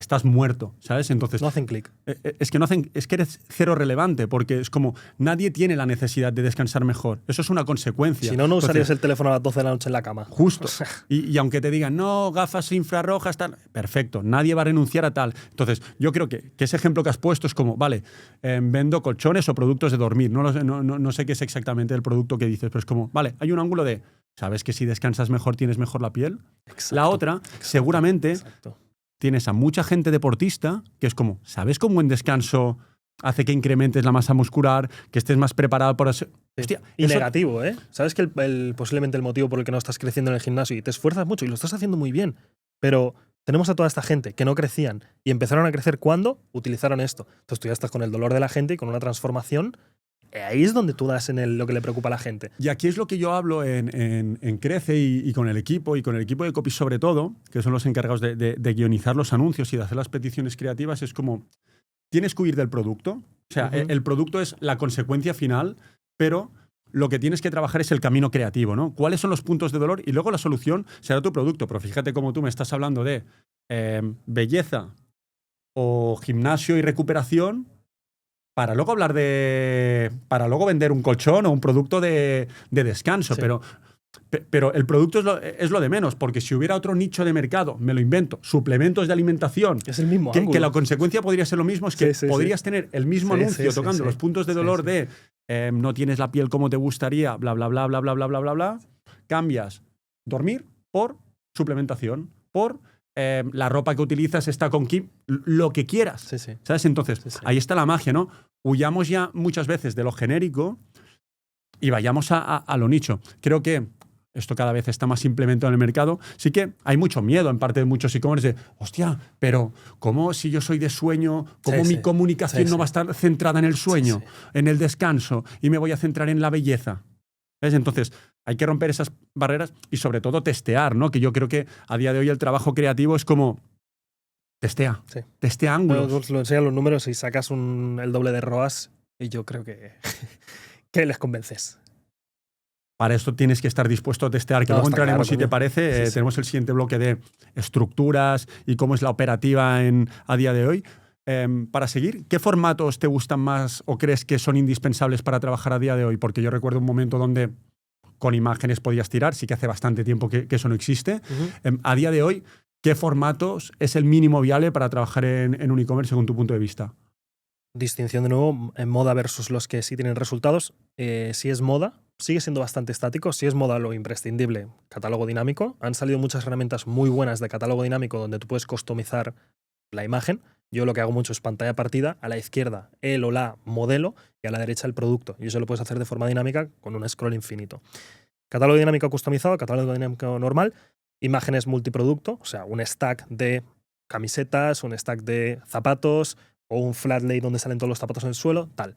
Estás muerto, ¿sabes? Entonces, No hacen clic. es que eres cero relevante, porque es como nadie tiene la necesidad de descansar mejor. Eso es una consecuencia. Si no, no usarías Entonces, el teléfono a las 12 de la noche en la cama. Justo. Y aunque te digan, no, gafas infrarrojas, tal, perfecto, nadie va a renunciar a tal. Entonces, yo creo que ese ejemplo que has puesto es como, vale, vendo colchones o productos de dormir. No sé qué es exactamente el producto que dices, pero es como, vale, hay un ángulo de, ¿sabes que si descansas mejor tienes mejor la piel? Exacto, La otra, seguramente, exacto. tienes a mucha gente deportista que es como, ¿sabes cómo un buen descanso hace que incrementes la masa muscular, que estés más preparado para... Sí. Hostia, Y eso- negativo, ¿eh? Sabes que posiblemente el motivo por el que no estás creciendo en el gimnasio y te esfuerzas mucho y lo estás haciendo muy bien, pero tenemos a toda esta gente que no crecían y empezaron a crecer cuando utilizaron esto. Entonces tú ya estás con el dolor de la gente y con una transformación. Ahí es donde tú das en lo que le preocupa a la gente. Y aquí es lo que yo hablo en Crece y con el equipo de copy sobre todo, que son los encargados de guionizar los anuncios y de hacer las peticiones creativas, es como, tienes que huir del producto. O sea, Ujú. el producto es la consecuencia final, pero lo que tienes que trabajar es el camino creativo, ¿no? ¿Cuáles son los puntos de dolor? Y luego la solución será tu producto. Pero fíjate cómo tú me estás hablando de belleza o gimnasio y recuperación para luego para luego vender un colchón o un producto de descanso. Sí. Pero el producto es lo de menos, porque si hubiera otro nicho de mercado, me lo invento, suplementos de alimentación, Es el mismo que ángulo. la consecuencia podría ser lo mismo, es que Sí, sí, podrías tener el mismo Sí, anuncio sí, tocando sí, los puntos de sí, dolor sí. de no tienes la piel como te gustaría, bla, bla, bla, bla, bla, bla, bla, bla, bla, cambias dormir por suplementación, por la ropa que utilizas está con lo que quieras. Sí, sí. ¿Sabes? Entonces, Sí, sí. ahí está la magia, ¿no? Huyamos ya muchas veces de lo genérico y vayamos a lo nicho. Creo que esto cada vez está más implementado en el mercado. Sí que hay mucho miedo en parte de muchos e-commerce de, hostia, pero ¿cómo si yo soy de sueño, cómo Sí, mi comunicación sí, no sí. va a estar centrada en el sueño, Sí, sí. en el descanso y me voy a centrar en la belleza? ¿Ves? Entonces, hay que romper esas barreras y sobre todo testear, ¿no? Que yo creo que a día de hoy el trabajo creativo es como testea Sí. ángulos. Lo enseñan los números y sacas el doble de ROAS y yo creo que, que les convences. Para esto tienes que estar dispuesto a testear, que No, luego está entraremos, claro, si te coño. parece. Sí, sí. Tenemos el siguiente bloque de estructuras y cómo es la operativa a día de hoy. Para seguir, ¿qué formatos te gustan más o crees que son indispensables para trabajar a día de hoy? Porque yo recuerdo un momento donde con imágenes podías tirar, sí que hace bastante tiempo que eso no existe. A día de hoy, ¿qué formatos es el mínimo viable para trabajar en un e-commerce según tu punto de vista? Distinción de nuevo en moda versus los que sí tienen resultados. Si es moda, sigue siendo bastante estático. Si es moda, lo imprescindible, catálogo dinámico. Han salido muchas herramientas muy buenas de catálogo dinámico donde tú puedes customizar la imagen. Yo lo que hago mucho es pantalla partida, a la izquierda el o la modelo y a la derecha el producto. Y eso lo puedes hacer de forma dinámica con un scroll infinito. Catálogo dinámico customizado, catálogo dinámico normal, imágenes multiproducto, o sea, un stack de camisetas, un stack de zapatos o un flat lay donde salen todos los zapatos en el suelo, tal.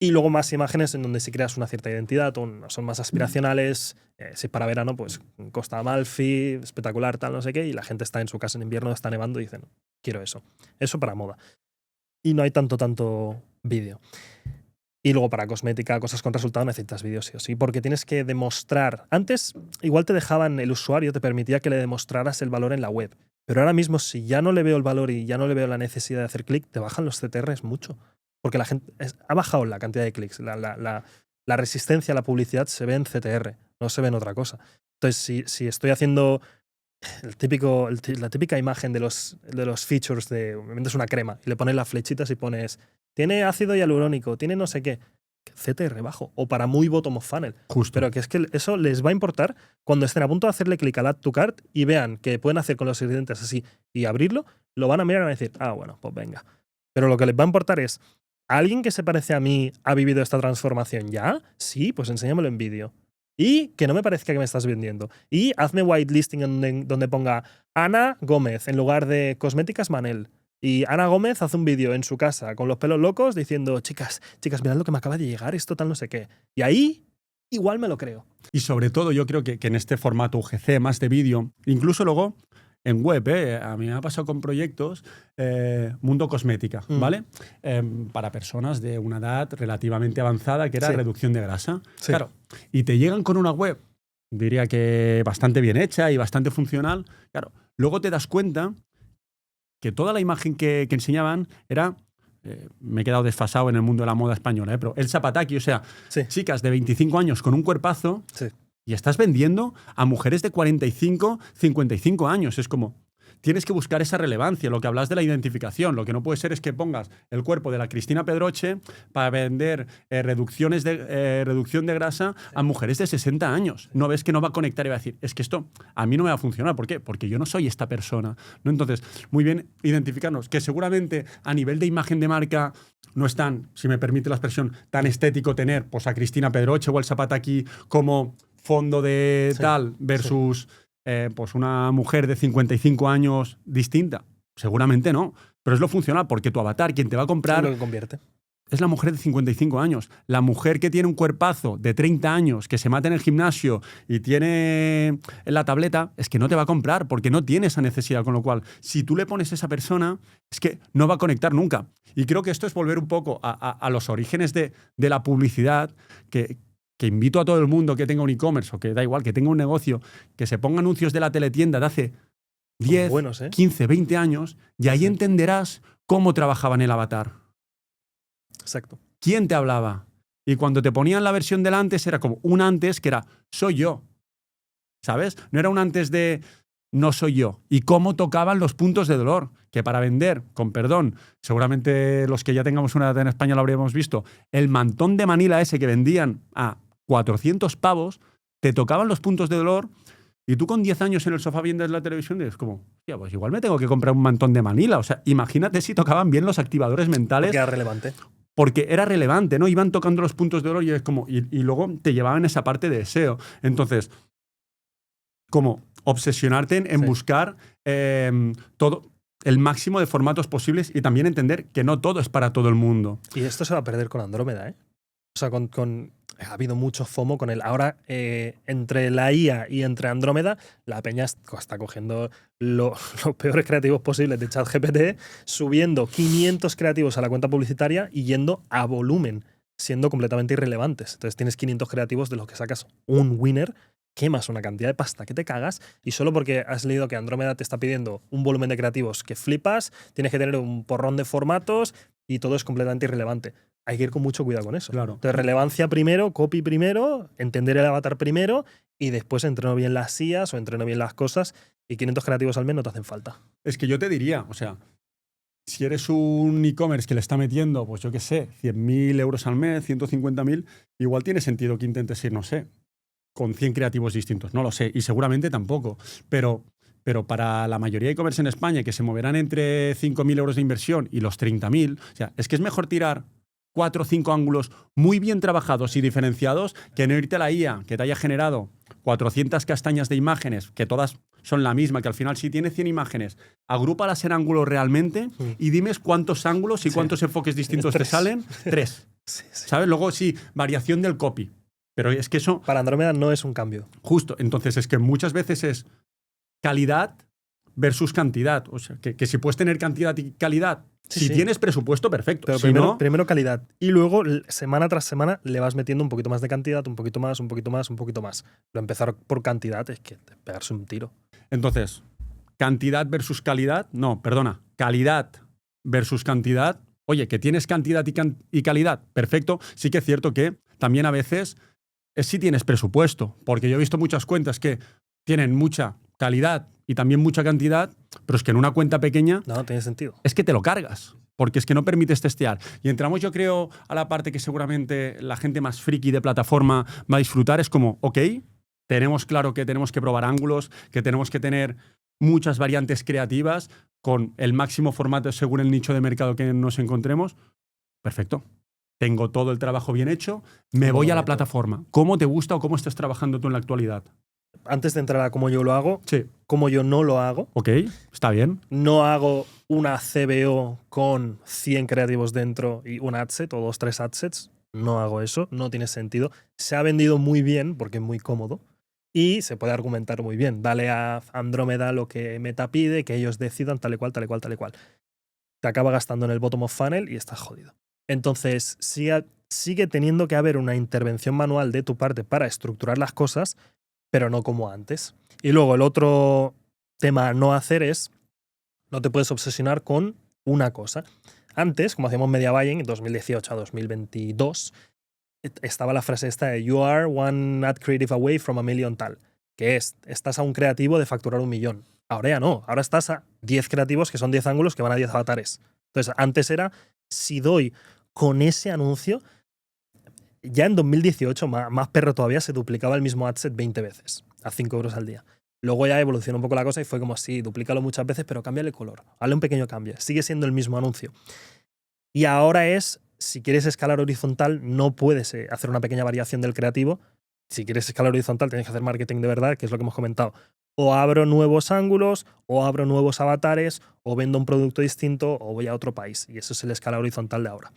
Y luego más imágenes en donde si creas una cierta identidad, son más aspiracionales. Si es para verano, pues Costa Amalfi, espectacular, tal, no sé qué, y la gente está en su casa en invierno, está nevando y dicen, quiero eso. Eso para moda. Y no hay tanto vídeo. Y luego para cosmética, cosas con resultado, necesitas vídeos sí o sí, porque tienes que demostrar. Antes, igual te dejaban, el usuario te permitía que le demostraras el valor en la web. Pero ahora mismo, si ya no le veo el valor y ya no le veo la necesidad de hacer clic, te bajan los CTRs mucho. Porque la gente ha bajado la cantidad de clics. La resistencia a la publicidad se ve en CTR, no se ve en otra cosa. Entonces, si estoy haciendo la típica imagen de los features de me vendes una crema y le pones las flechitas y pones tiene ácido hialurónico, tiene no sé qué, CTR bajo, o para muy bottom of funnel. Justo. Pero que es que eso les va a importar cuando estén a punto de hacerle clic al add to cart y vean que pueden hacer con los ingredientes así y abrirlo, lo van a mirar y van a decir, bueno, pues venga. Pero lo que les va a importar es, ¿alguien que se parece a mí ha vivido esta transformación ya? Sí, pues enséñamelo en vídeo. Y que no me parezca que me estás vendiendo. Y hazme whitelisting donde ponga Ana Gómez en lugar de Cosméticas Manel. Y Ana Gómez hace un vídeo en su casa con los pelos locos diciendo, chicas, mirad lo que me acaba de llegar, esto tal no sé qué. Y ahí igual me lo creo. Y sobre todo yo creo que en este formato UGC, más de vídeo, incluso luego en web, a mí me ha pasado con proyectos Mundo Cosmética, ¿vale? Para personas de una edad relativamente avanzada, que era reducción de grasa. Sí. Claro, y te llegan con una web, diría que bastante bien hecha y bastante funcional. Claro, luego te das cuenta que toda la imagen que enseñaban era... me he quedado desfasado en el mundo de la moda española, pero el Zapataki, o sea, chicas de 25 años con un cuerpazo y estás vendiendo a mujeres de 45, 55 años. Es como, tienes que buscar esa relevancia, lo que hablas de la identificación. Lo que no puede ser es que pongas el cuerpo de la Cristina Pedroche para vender reducción de grasa a mujeres de 60 años. No ves que no va a conectar y va a decir, es que esto a mí no me va a funcionar. ¿Por qué? Porque yo no soy esta persona, ¿no? Entonces, muy bien identificarnos, que seguramente a nivel de imagen de marca no es tan, si me permite la expresión, tan estético tener pues, a Cristina Pedroche o el Zapataki como fondo de tal versus... pues una mujer de 55 años distinta. Seguramente no. Pero es lo funcional, porque tu avatar, quien te va a comprar, es lo que convierte. Es la mujer de 55 años. La mujer que tiene un cuerpazo de 30 años, que se mata en el gimnasio y tiene la tableta, es que no te va a comprar porque no tiene esa necesidad. Con lo cual, si tú le pones a esa persona, es que no va a conectar nunca. Y creo que esto es volver un poco a los orígenes de la publicidad, que que invito a todo el mundo que tenga un e-commerce o que da igual, que tenga un negocio, que se ponga anuncios de la teletienda de hace 10, buenos, 15, 20 años y ahí entenderás cómo trabajaban el avatar. Exacto. ¿Quién te hablaba? Y cuando te ponían la versión del antes era como un antes que era soy yo. ¿Sabes? No era un antes de no soy yo. Y cómo tocaban los puntos de dolor. Que para vender, con perdón, seguramente los que ya tengamos una edad en España lo habríamos visto, el mantón de Manila ese que vendían a 400 pavos, te tocaban los puntos de dolor y tú con 10 años en el sofá viendo la televisión y es como, tía, pues igual me tengo que comprar un mantón de Manila. O sea, imagínate si tocaban bien los activadores mentales. Porque era relevante. Porque era relevante, ¿no? Iban tocando los puntos de dolor y es como, y luego te llevaban esa parte de deseo. Entonces, como obsesionarte en buscar todo, el máximo de formatos posibles y también entender que no todo es para todo el mundo. Y esto se va a perder con Andrómeda, ¿eh? O sea, ha habido mucho FOMO con él. Ahora, entre la IA y entre Andrómeda, la peña está cogiendo los peores creativos posibles de ChatGPT, subiendo 500 creativos a la cuenta publicitaria y yendo a volumen, siendo completamente irrelevantes. Entonces tienes 500 creativos de los que sacas un winner, quemas una cantidad de pasta que te cagas y solo porque has leído que Andrómeda te está pidiendo un volumen de creativos que flipas, tienes que tener un porrón de formatos y todo es completamente irrelevante. Hay que ir con mucho cuidado con eso. Claro. Entonces, relevancia primero, copy primero, entender el avatar primero y después entreno bien las IAs o entreno bien las cosas y 500 creativos al mes no te hacen falta. Es que yo te diría, o sea, si eres un e-commerce que le está metiendo, pues yo qué sé, 100.000 euros al mes, 150.000, igual tiene sentido que intentes ir, no sé, con 100 creativos distintos. No lo sé, y seguramente tampoco. Pero para la mayoría de e-commerce en España, que se moverán entre 5.000 euros de inversión y los 30.000, o sea, es que es mejor tirar 4 o 5 ángulos muy bien trabajados y diferenciados que no irte a la IA, que te haya generado 400 castañas de imágenes, que todas son la misma, que al final si tiene 100 imágenes, agrúpalas en ángulos realmente y dime cuántos ángulos y cuántos enfoques distintos te salen. 3. Sí. ¿Sabes? Luego sí, variación del copy. Pero es que eso... Para Andrómeda no es un cambio. Justo. Entonces es que muchas veces es calidad versus cantidad. O sea, que si puedes tener cantidad y calidad, si tienes presupuesto, perfecto. Pero si primero calidad. Y luego, semana tras semana, le vas metiendo un poquito más de cantidad, un poquito más, un poquito más, un poquito más. Pero empezar por cantidad es que pegarse un tiro. Entonces, cantidad versus calidad. No, perdona. Calidad versus cantidad. Oye, que tienes cantidad y calidad. Perfecto. Sí que es cierto que también a veces es si tienes presupuesto. Porque yo he visto muchas cuentas que tienen mucha calidad y también mucha cantidad, pero es que en una cuenta pequeña... No tiene sentido. Es que te lo cargas, porque es que no permites testear. Y entramos, yo creo, a la parte que seguramente la gente más friki de plataforma va a disfrutar. Es como, ok, tenemos claro que tenemos que probar ángulos, que tenemos que tener muchas variantes creativas con el máximo formato según el nicho de mercado que nos encontremos. Perfecto. Tengo todo el trabajo bien hecho, me voy a la plataforma. ¿Cómo te gusta o cómo estás trabajando tú en la actualidad? Antes de entrar a cómo yo lo hago, Sí. cómo yo no lo hago. Ok, está bien. No hago una CBO con 100 creativos dentro y un adset o 2, 3 adsets. No hago eso, no tiene sentido. Se ha vendido muy bien porque es muy cómodo y se puede argumentar muy bien. Dale a Andrómeda lo que Meta pide, que ellos decidan tal y cual, tal y cual, tal y cual. Te acaba gastando en el bottom of funnel y estás jodido. Entonces, sigue teniendo que haber una intervención manual de tu parte para estructurar las cosas, pero no como antes. Y luego el otro tema a no hacer es, no te puedes obsesionar con una cosa. Antes, como hacíamos media buying, en 2018 a 2022, estaba la frase esta de "You are one ad creative away from a million tal", que es, estás a un creativo de facturar 1 millón. Ahora ya no, ahora estás a 10 creativos que son 10 ángulos que van a 10 avatares. Entonces, antes era, si doy con ese anuncio, ya en 2018, más perro todavía, se duplicaba el mismo adset 20 veces, a 5 euros al día. Luego ya evolucionó un poco la cosa y fue como, sí, duplícalo muchas veces, pero cámbiale el color. Hazle un pequeño cambio. Sigue siendo el mismo anuncio. Y ahora es, si quieres escalar horizontal, no puedes hacer una pequeña variación del creativo. Si quieres escalar horizontal, tienes que hacer marketing de verdad, que es lo que hemos comentado. O abro nuevos ángulos, o abro nuevos avatares, o vendo un producto distinto, o voy a otro país. Y eso es el escala horizontal de ahora.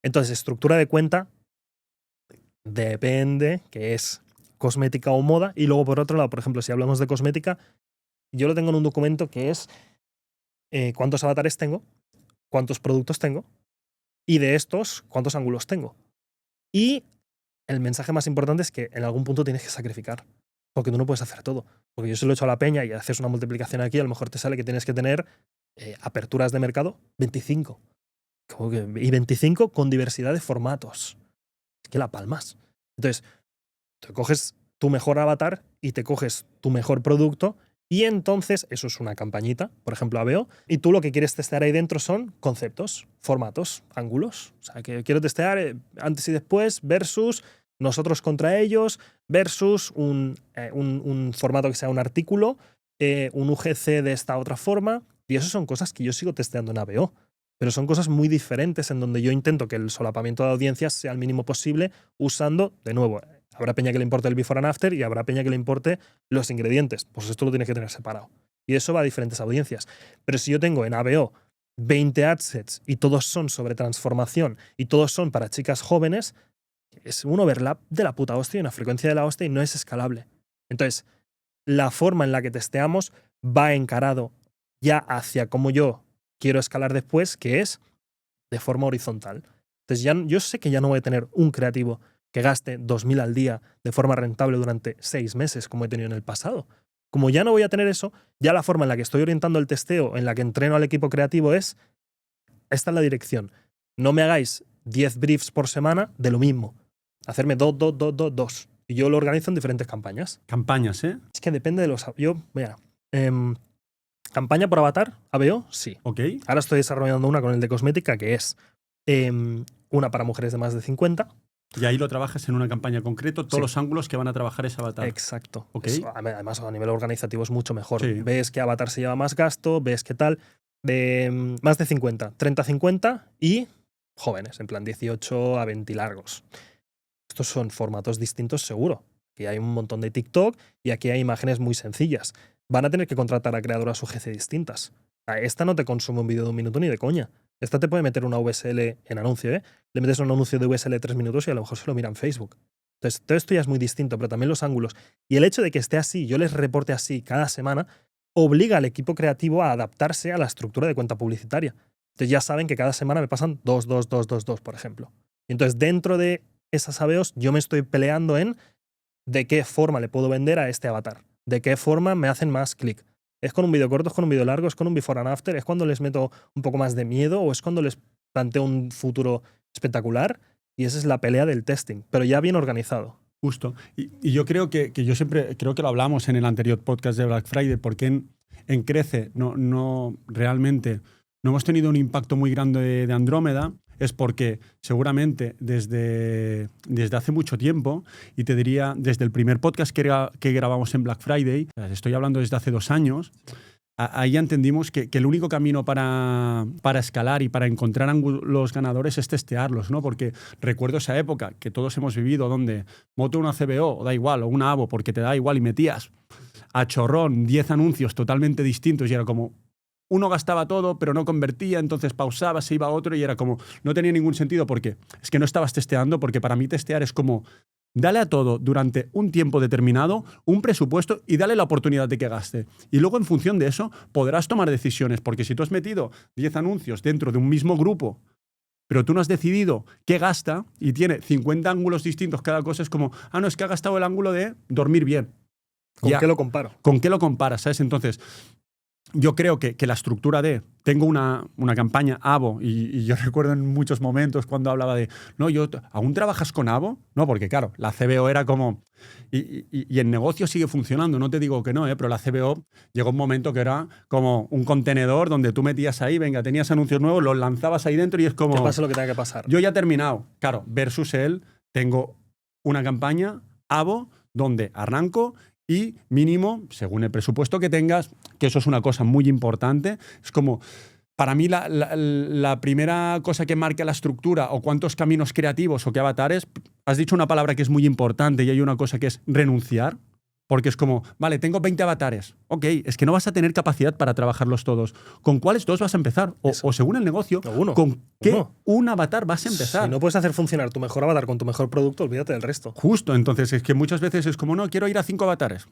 Entonces, estructura de cuenta depende, que es cosmética o moda. Y luego, por otro lado, por ejemplo, si hablamos de cosmética, yo lo tengo en un documento que es cuántos avatares tengo, cuántos productos tengo, y de estos, cuántos ángulos tengo. Y el mensaje más importante es que en algún punto tienes que sacrificar. Porque tú no puedes hacer todo. Porque yo se lo he hecho a la peña y haces una multiplicación aquí, a lo mejor te sale que tienes que tener aperturas de mercado 25. Y 25 con diversidad de formatos. Es que la palmas. Entonces, te coges tu mejor avatar y te coges tu mejor producto y entonces, eso es una campañita, por ejemplo, ABO, y tú lo que quieres testear ahí dentro son conceptos, formatos, ángulos. O sea, que quiero testear antes y después versus nosotros contra ellos versus un formato que sea un artículo, un UGC de esta otra forma. Y eso son cosas que yo sigo testeando en ABO. Pero son cosas muy diferentes en donde yo intento que el solapamiento de audiencias sea el mínimo posible usando, de nuevo, habrá peña que le importe el before and after y habrá peña que le importe los ingredientes. Pues esto lo tienes que tener separado. Y eso va a diferentes audiencias. Pero si yo tengo en ABO 20 adsets y todos son sobre transformación y todos son para chicas jóvenes, es un overlap de la puta hostia y una frecuencia de la hostia y no es escalable. Entonces, la forma en la que testeamos va encarado ya hacia cómo yo quiero escalar después, que es de forma horizontal. Entonces, yo sé que ya no voy a tener un creativo que gaste 2.000 al día de forma rentable durante 6 meses, como he tenido en el pasado. Como ya no voy a tener eso, ya la forma en la que estoy orientando el testeo, en la que entreno al equipo creativo es, esta es la dirección. No me hagáis 10 briefs por semana de lo mismo. Hacerme 2. Y yo lo organizo en diferentes campañas. Campañas, ¿eh? Es que depende de los... Mira, campaña por avatar, ABO, sí. Ok. Ahora estoy desarrollando una con el de cosmética que es una para mujeres de más de 50. Y ahí lo trabajas en una campaña concreta, todos los ángulos que van a trabajar ese avatar. Exacto. Okay. Además, a nivel organizativo es mucho mejor. Sí. Ves qué avatar se lleva más gasto, ves qué tal. Más de 50, 30-50 y jóvenes, en plan 18 a 20 largos. Estos son formatos distintos seguro. Aquí hay un montón de TikTok y aquí hay imágenes muy sencillas. Van a tener que contratar a creadoras UGC distintas. Esta no te consume un vídeo de 1 minuto ni de coña. Esta te puede meter una VSL en anuncio, ¿eh? Le metes un anuncio de VSL de 3 minutos y a lo mejor se lo mira en Facebook. Entonces, todo esto ya es muy distinto, pero también los ángulos. Y el hecho de que esté así, yo les reporte así cada semana, obliga al equipo creativo a adaptarse a la estructura de cuenta publicitaria. Entonces ya saben que cada semana me pasan 2, por ejemplo. Y entonces, dentro de esas ABOs, yo me estoy peleando en de qué forma le puedo vender a este avatar. De qué forma me hacen más clic. ¿Es con un vídeo corto, es con un vídeo largo, es con un before and after? ¿Es cuando les meto un poco más de miedo o es cuando les planteo un futuro espectacular? Y esa es la pelea del testing, pero ya bien organizado. Justo. Y yo creo que yo siempre, creo que lo hablamos en el anterior podcast de Black Friday, porque en Crece no realmente no hemos tenido un impacto muy grande de Andrómeda, es porque seguramente desde hace mucho tiempo, y te diría desde el primer podcast que grabamos en Black Friday, estoy hablando desde hace 2 años, ahí ya entendimos que el único camino para escalar y para encontrar los ganadores es testearlos, ¿no? Porque recuerdo esa época que todos hemos vivido donde monto una CBO, o da igual, o una ABO, porque te da igual y metías a chorrón 10 anuncios totalmente distintos y era como... Uno gastaba todo, pero no convertía, entonces pausaba, se iba a otro y era como... No tenía ningún sentido porque es que no estabas testeando, porque para mí testear es como... Dale a todo durante un tiempo determinado, un presupuesto y dale la oportunidad de que gaste. Y luego, en función de eso, podrás tomar decisiones, porque si tú has metido 10 anuncios dentro de un mismo grupo, pero tú no has decidido qué gasta y tiene 50 ángulos distintos cada cosa, es como, no, es que ha gastado el ángulo de dormir bien. ¿Con qué lo comparo? ¿Con qué lo comparas? ¿Sabes? Entonces... Yo creo que la estructura de... Tengo una campaña ABO y yo recuerdo en muchos momentos cuando hablaba de... No, ¿aún trabajas con ABO? No, porque claro, la CBO era como... Y en negocio sigue funcionando, no te digo que no, pero la CBO llegó un momento que era como un contenedor donde tú metías ahí, venga, tenías anuncios nuevos, los lanzabas ahí dentro y es como... Que pase lo que tenga que pasar. Yo ya he terminado. Claro, versus él, tengo una campaña ABO donde arranco... Y mínimo, según el presupuesto que tengas, que eso es una cosa muy importante, es como, para mí la primera cosa que marca la estructura o cuántos caminos creativos o qué avatares, has dicho una palabra que es muy importante y hay una cosa que es renunciar, porque es como, vale, tengo 20 avatares, ok, es que no vas a tener capacidad para trabajarlos todos. ¿Con cuáles 2 vas a empezar? O según el negocio, ¿con qué un avatar vas a empezar? Si no puedes hacer funcionar tu mejor avatar con tu mejor producto, olvídate del resto. Justo, entonces es que muchas veces es como, no, quiero ir a 5 avatares.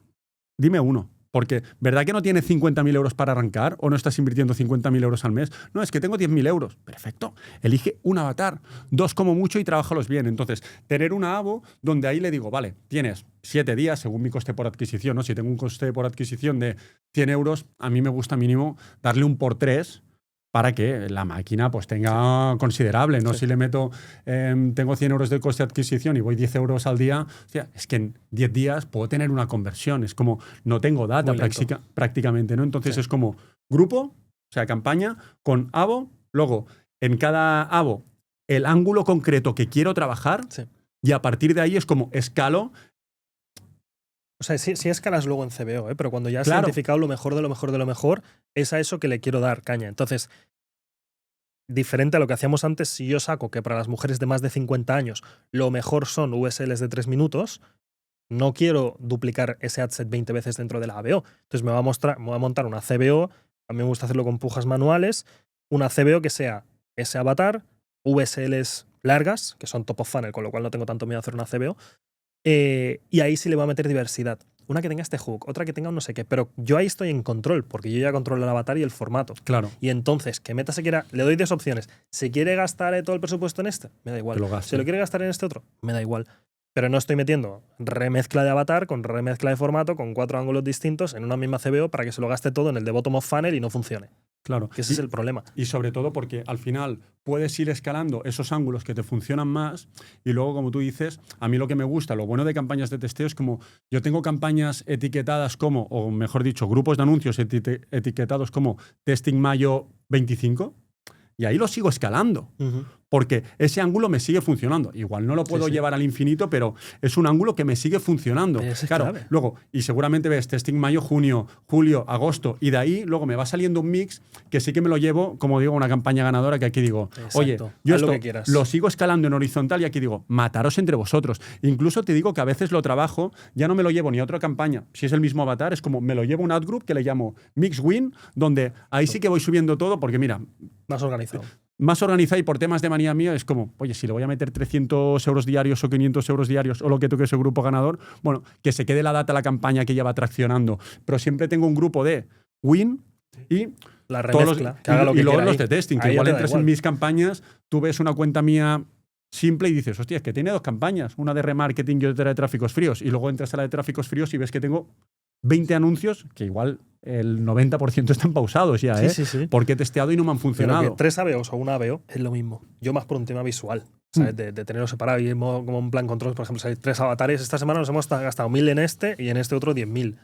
Dime uno. Porque, ¿verdad que no tienes 50.000 euros para arrancar o no estás invirtiendo 50.000 euros al mes? No, es que tengo 10.000 euros. Perfecto. Elige un avatar, 2 como mucho y trabájalos bien. Entonces, tener una abo donde ahí le digo, vale, tienes 7 días según mi coste por adquisición, ¿no? Si tengo un coste por adquisición de 100 euros, a mí me gusta mínimo darle un por 3 para que la máquina pues tenga considerable, ¿no? Sí. Si le meto, tengo 100 euros de coste de adquisición y voy 10 euros al día, o sea, es que en 10 días puedo tener una conversión. Es como, no tengo data Muy lento. prácticamente, ¿no? Entonces Sí. es como grupo, o sea, campaña con abo, luego en cada abo el ángulo concreto que quiero trabajar Sí. y a partir de ahí es como escalo. O sea, sí escalas luego en CBO, pero cuando ya has Claro, identificado lo mejor de lo mejor de lo mejor, es a eso que le quiero dar caña. Entonces, diferente a lo que hacíamos antes, si yo saco que para las mujeres de más de 50 años lo mejor son USLs de 3 minutos, no quiero duplicar ese adset 20 veces dentro de la ABO. Entonces me voy a montar una CBO, a mí me gusta hacerlo con pujas manuales, una CBO que sea ese avatar, USLs largas, que son top of funnel, con lo cual no tengo tanto miedo a hacer una CBO, y ahí sí le voy a meter diversidad. Una que tenga este hook, otra que tenga un no sé qué, pero yo ahí estoy en control, porque yo ya controlo el avatar y el formato. claro, Y entonces, que Meta se quiera, le doy 2 opciones. ¿Se quiere gastar todo el presupuesto en este? Me da igual. que lo gaste. ¿Se lo quiere gastar en este otro? Me da igual. Pero no estoy metiendo remezcla de avatar con remezcla de formato con 4 ángulos distintos en una misma CBO para que se lo gaste todo en el de bottom of funnel y no funcione. Claro. Que ese es el problema. Y sobre todo porque al final puedes ir escalando esos ángulos que te funcionan más y luego, como tú dices, a mí lo que me gusta, lo bueno de campañas de testeo es como yo tengo campañas etiquetadas como, o mejor dicho, grupos de anuncios etiquetados como Testing Mayo 25 y ahí lo sigo escalando. Porque ese ángulo me sigue funcionando. Igual no lo puedo llevar al infinito, pero es un ángulo que me sigue funcionando. Ese es claro, clave. luego, y seguramente ves testing mayo, junio, julio, agosto, y de ahí luego me va saliendo un mix que sí que me lo llevo, como digo, una campaña ganadora que aquí digo, Exacto. oye, yo haz lo esto que quieras. lo sigo escalando en horizontal y aquí digo, mataros entre vosotros. Incluso te digo que a veces lo trabajo, ya no me lo llevo ni a otra campaña. Si es el mismo avatar, es como me lo llevo a un ad group que le llamo Mix Win, donde ahí sí que voy subiendo todo, porque mira, Más organizado. más organizado y por temas de manía mía es como, oye, si le voy a meter 300 euros diarios o 500 euros diarios o lo que toque ese grupo ganador, bueno, que se quede la data la campaña que ya va traccionando. Pero siempre tengo un grupo de win y la todos los, remezcla, que haga lo que y luego quiera los ahí. de testing, que Ahí ya igual te da entras igual. en mis campañas, tú ves una cuenta mía simple y dices, hostia, es que tiene 2 campañas, una de remarketing y otra de tráficos fríos. Y luego entras a la de tráficos fríos y ves que tengo 20 anuncios que igual el 90% están pausados ya, Sí. porque he testeado y no me han Pero funcionado. que 3 ABOs o una ABO es lo mismo. Yo más por un tema visual, ¿sabes? De tenerlo separado y como un plan control. Por ejemplo, si hay 3 avatares, esta semana nos hemos gastado 1.000 en este y en este otro 10.000.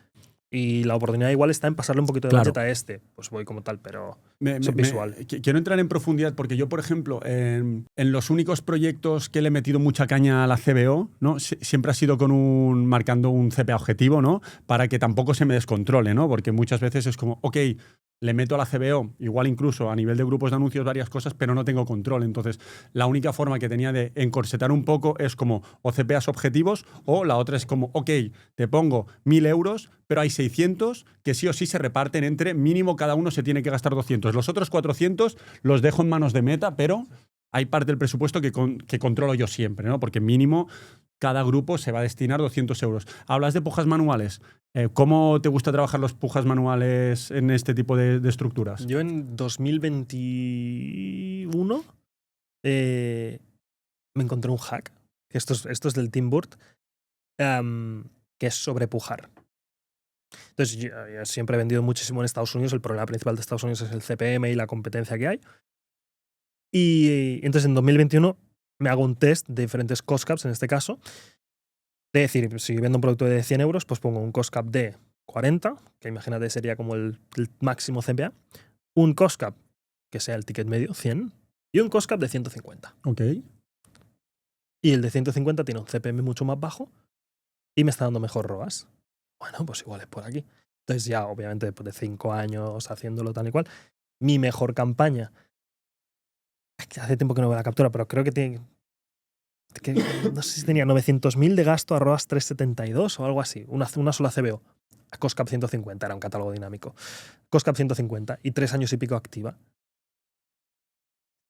Y la oportunidad igual está en pasarle un poquito de Claro. budget a este. Pues voy como tal, pero eso es visual. Quiero entrar en profundidad porque yo, por ejemplo, en los únicos proyectos que le he metido mucha caña a la CBO, ¿no? Siempre ha sido marcando un CPA objetivo, ¿no? Para que tampoco se me descontrole, ¿no? Porque muchas veces es como, ok, le meto a la CBO, igual incluso a nivel de grupos de anuncios varias cosas, pero no tengo control. Entonces, la única forma que tenía de encorsetar un poco es como o CPAs objetivos o la otra es como, ok, te pongo 1.000 euros, pero hay 600 que sí o sí se reparten entre mínimo cada uno se tiene que gastar 200. Los otros 400 los dejo en manos de Meta, pero hay parte del presupuesto que controlo yo siempre, ¿no? Porque mínimo cada grupo se va a destinar 200 euros. Hablas de pujas manuales. ¿Cómo te gusta trabajar los pujas manuales en este tipo de estructuras? Yo en 2021 me encontré un hack, que esto es del Tim Burt, que es sobrepujar. Entonces, yo siempre he vendido muchísimo en Estados Unidos. El problema principal de Estados Unidos es el CPM y la competencia que hay. Y entonces en 2021 me hago un test de diferentes cost caps, en este caso. De decir, si vendo un producto de 100 euros, pues pongo un cost cap de 40, que imagínate sería como el máximo CPA. Un cost cap que sea el ticket medio, 100. Y un cost cap de 150. Ok. Y el de 150 tiene un CPM mucho más bajo y me está dando mejor ROAS. Bueno, pues igual es por aquí. Entonces ya, obviamente, después de 5 años haciéndolo tal y cual, mi mejor campaña, es que hace tiempo que no veo la captura, pero creo que tiene, no sé si tenía 900.000 de gasto a ROAS 372 o algo así, una sola CBO. A CostCap 150, era un catálogo dinámico. CostCap 150 y 3 años y pico activa.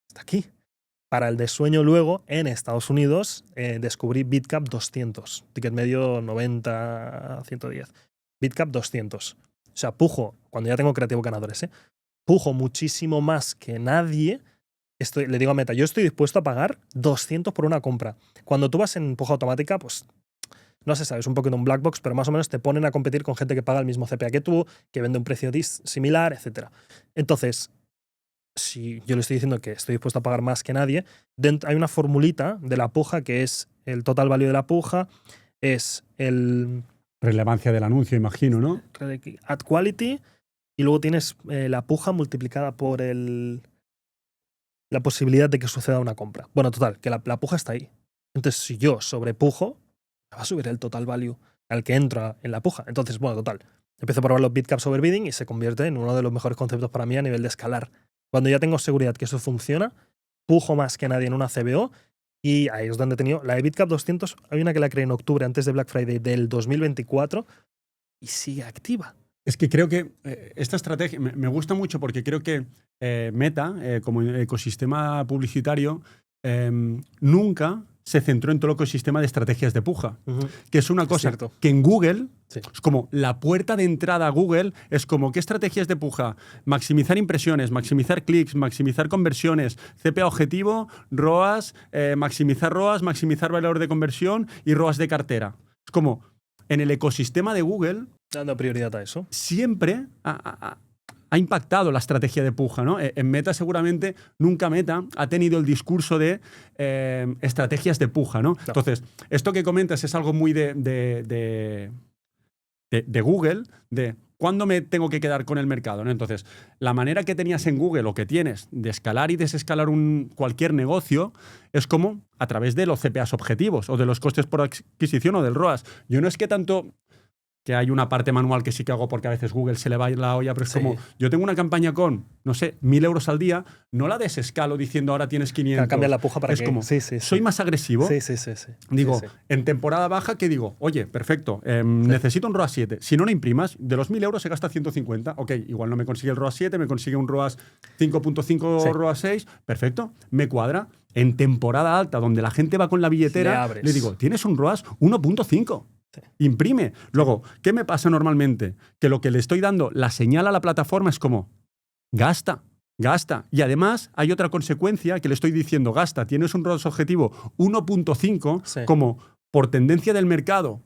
Está aquí. Para el de sueño luego, en Estados Unidos, descubrí BitCap 200. Ticket medio 90 a 110. BitCap 200. sea, pujo, cuando ya tengo creativos ganadores, pujo muchísimo más que nadie. Le digo a Meta, yo estoy dispuesto a pagar 200 por una compra. Cuando tú vas en puja automática, pues no se sabe, es un poquito un black box, pero más o menos te ponen a competir con gente que paga el mismo CPA que tú, que vende un precio similar, etc. Entonces, si yo le estoy diciendo que estoy dispuesto a pagar más que nadie, hay una formulita de la puja que es el total value de la puja, es el Relevancia del anuncio, imagino, ¿no? ad quality, y luego tienes la puja multiplicada por la posibilidad de que suceda una compra. Bueno, total, que la puja está ahí. Entonces, si yo sobrepujo, va a subir el total value al que entra en la puja. Entonces, bueno, total. Empiezo a probar los bitcaps overbidding y se convierte en uno de los mejores conceptos para mí a nivel de escalar. Cuando ya tengo seguridad que eso funciona, pujo más que nadie en una CBO y ahí es donde he tenido la de Bitcap 200. Hay una que la creé en octubre antes de Black Friday del 2024 y sigue activa. Es que creo que esta estrategia me gusta mucho porque creo que Meta, como ecosistema publicitario, nunca se centró en todo el ecosistema de estrategias de puja, que es una cosa que en Google es como la puerta de entrada a Google, es como ¿qué estrategias de puja? Maximizar impresiones, maximizar clics, maximizar conversiones, CPA objetivo, ROAS, maximizar valor de conversión y ROAS de cartera. Es como en el ecosistema de Google dando prioridad a eso. Siempre ha impactado la estrategia de puja, ¿no? En Meta seguramente nunca Meta ha tenido el discurso de estrategias de puja, ¿no? Entonces, esto que comentas es algo muy de Google, de cuándo me tengo que quedar con el mercado, ¿no? Entonces, la manera que tenías en Google o que tienes de escalar y desescalar cualquier negocio es como a través de los CPAs objetivos o de los costes por adquisición o del ROAS. Yo no es que tanto que hay una parte manual que sí que hago porque a veces Google se le va la olla, pero es como, yo tengo una campaña con, no sé, 1.000 euros al día, no la desescalo diciendo ahora tienes 500. Cambia la puja para es que… como, soy más agresivo. Sí. Digo, en temporada baja, ¿qué digo? Oye, perfecto, necesito un ROAS 7. Si no lo imprimas, de los 1.000 euros se gasta 150. Ok, igual no me consigue el ROAS 7, me consigue un ROAS 5.5, ROAS 6. Perfecto, me cuadra. En temporada alta, donde la gente va con la billetera, le digo, tienes un ROAS 1.5. Imprime. Luego, ¿qué me pasa normalmente? Que lo que le estoy dando, la señal a la plataforma es como, gasta. Y además hay otra consecuencia que le estoy diciendo, gasta. Tienes un ROAS objetivo 1.5, como por tendencia del mercado.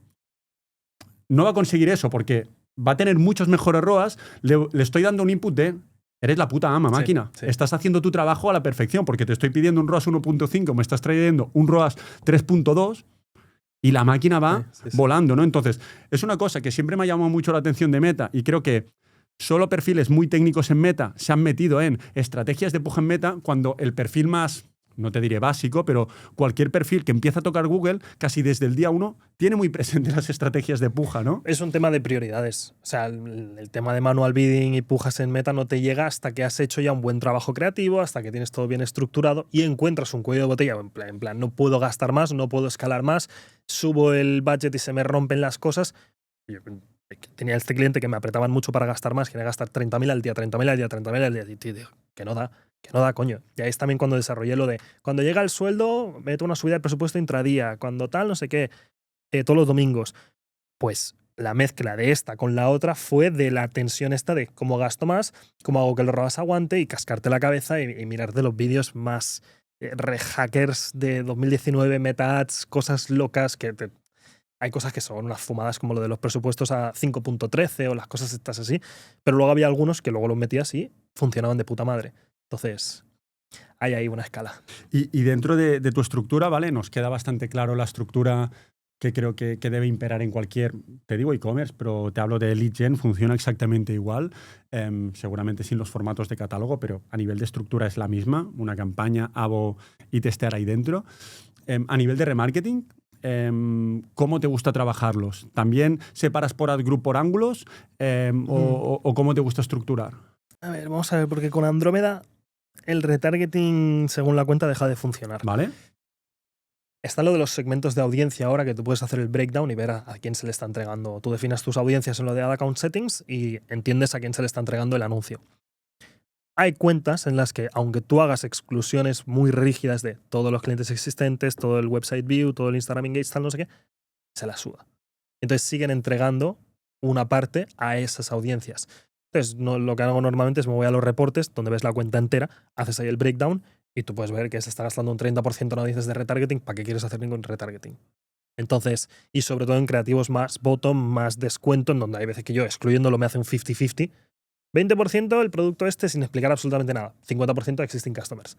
No va a conseguir eso porque va a tener muchos mejores ROAS. Le estoy dando un input de, eres la puta ama, máquina. Estás haciendo tu trabajo a la perfección porque te estoy pidiendo un ROAS 1.5, me estás trayendo un ROAS 3.2. Y la máquina va volando, ¿no? Entonces, es una cosa que siempre me ha llamado mucho la atención de Meta y creo que solo perfiles muy técnicos en Meta se han metido en estrategias de puja en Meta cuando el perfil más, no te diré básico, pero cualquier perfil que empieza a tocar Google, casi desde el día 1, tiene muy presente las estrategias de puja, ¿no? Es un tema de prioridades. O sea, el tema de manual bidding y pujas en Meta no te llega hasta que has hecho ya un buen trabajo creativo, hasta que tienes todo bien estructurado y encuentras un cuello de botella. En plan, no puedo gastar más, no puedo escalar más, subo el budget y se me rompen las cosas. Yo tenía este cliente que me apretaban mucho para gastar más, quería gastar 30.000 al día, 30.000 al día, 30.000 al día. Y tío, que no da, coño. Y ahí es también cuando desarrollé lo de, cuando llega el sueldo, meto una subida de presupuesto intradía, cuando tal, no sé qué, todos los domingos. Pues la mezcla de esta con la otra fue de la tensión esta de cómo gasto más, cómo hago que los ROAS aguante y cascarte la cabeza y mirarte los vídeos más rehackers de 2019, Meta Ads, cosas locas que hay cosas que son unas fumadas como lo de los presupuestos a 5.13 o las cosas estas así, pero luego había algunos que luego los metías y funcionaban de puta madre. Entonces, hay ahí una escala. Y dentro de tu estructura, ¿vale? Nos queda bastante claro la estructura que creo que debe imperar en cualquier, te digo e-commerce, pero te hablo de lead gen, funciona exactamente igual, seguramente sin los formatos de catálogo, pero a nivel de estructura es la misma, una campaña, abo y testear ahí dentro. A nivel de remarketing, ¿cómo te gusta trabajarlos? ¿También separas por ad group por ángulos o cómo te gusta estructurar? A ver, vamos a ver, porque con Andrómeda el retargeting según la cuenta deja de funcionar. ¿Vale? Está lo de los segmentos de audiencia ahora que tú puedes hacer el breakdown y ver a quién se le está entregando. Tú defines tus audiencias en lo de Ad Account Settings y entiendes a quién se le está entregando el anuncio. Hay cuentas en las que, aunque tú hagas exclusiones muy rígidas de todos los clientes existentes, todo el website view, todo el Instagram engage, tal, no sé qué, se la suda. Entonces siguen entregando una parte a esas audiencias. Entonces, lo que hago normalmente es me voy a los reportes, donde ves la cuenta entera, haces ahí el breakdown y tú puedes ver que se está gastando un 30% en audiencias de retargeting. ¿Para qué quieres hacer ningún retargeting? Entonces, y sobre todo en creativos más bottom, más descuento, en donde hay veces que yo excluyéndolo me hace un 50-50. 20% el producto este sin explicar absolutamente nada. 50% existing customers.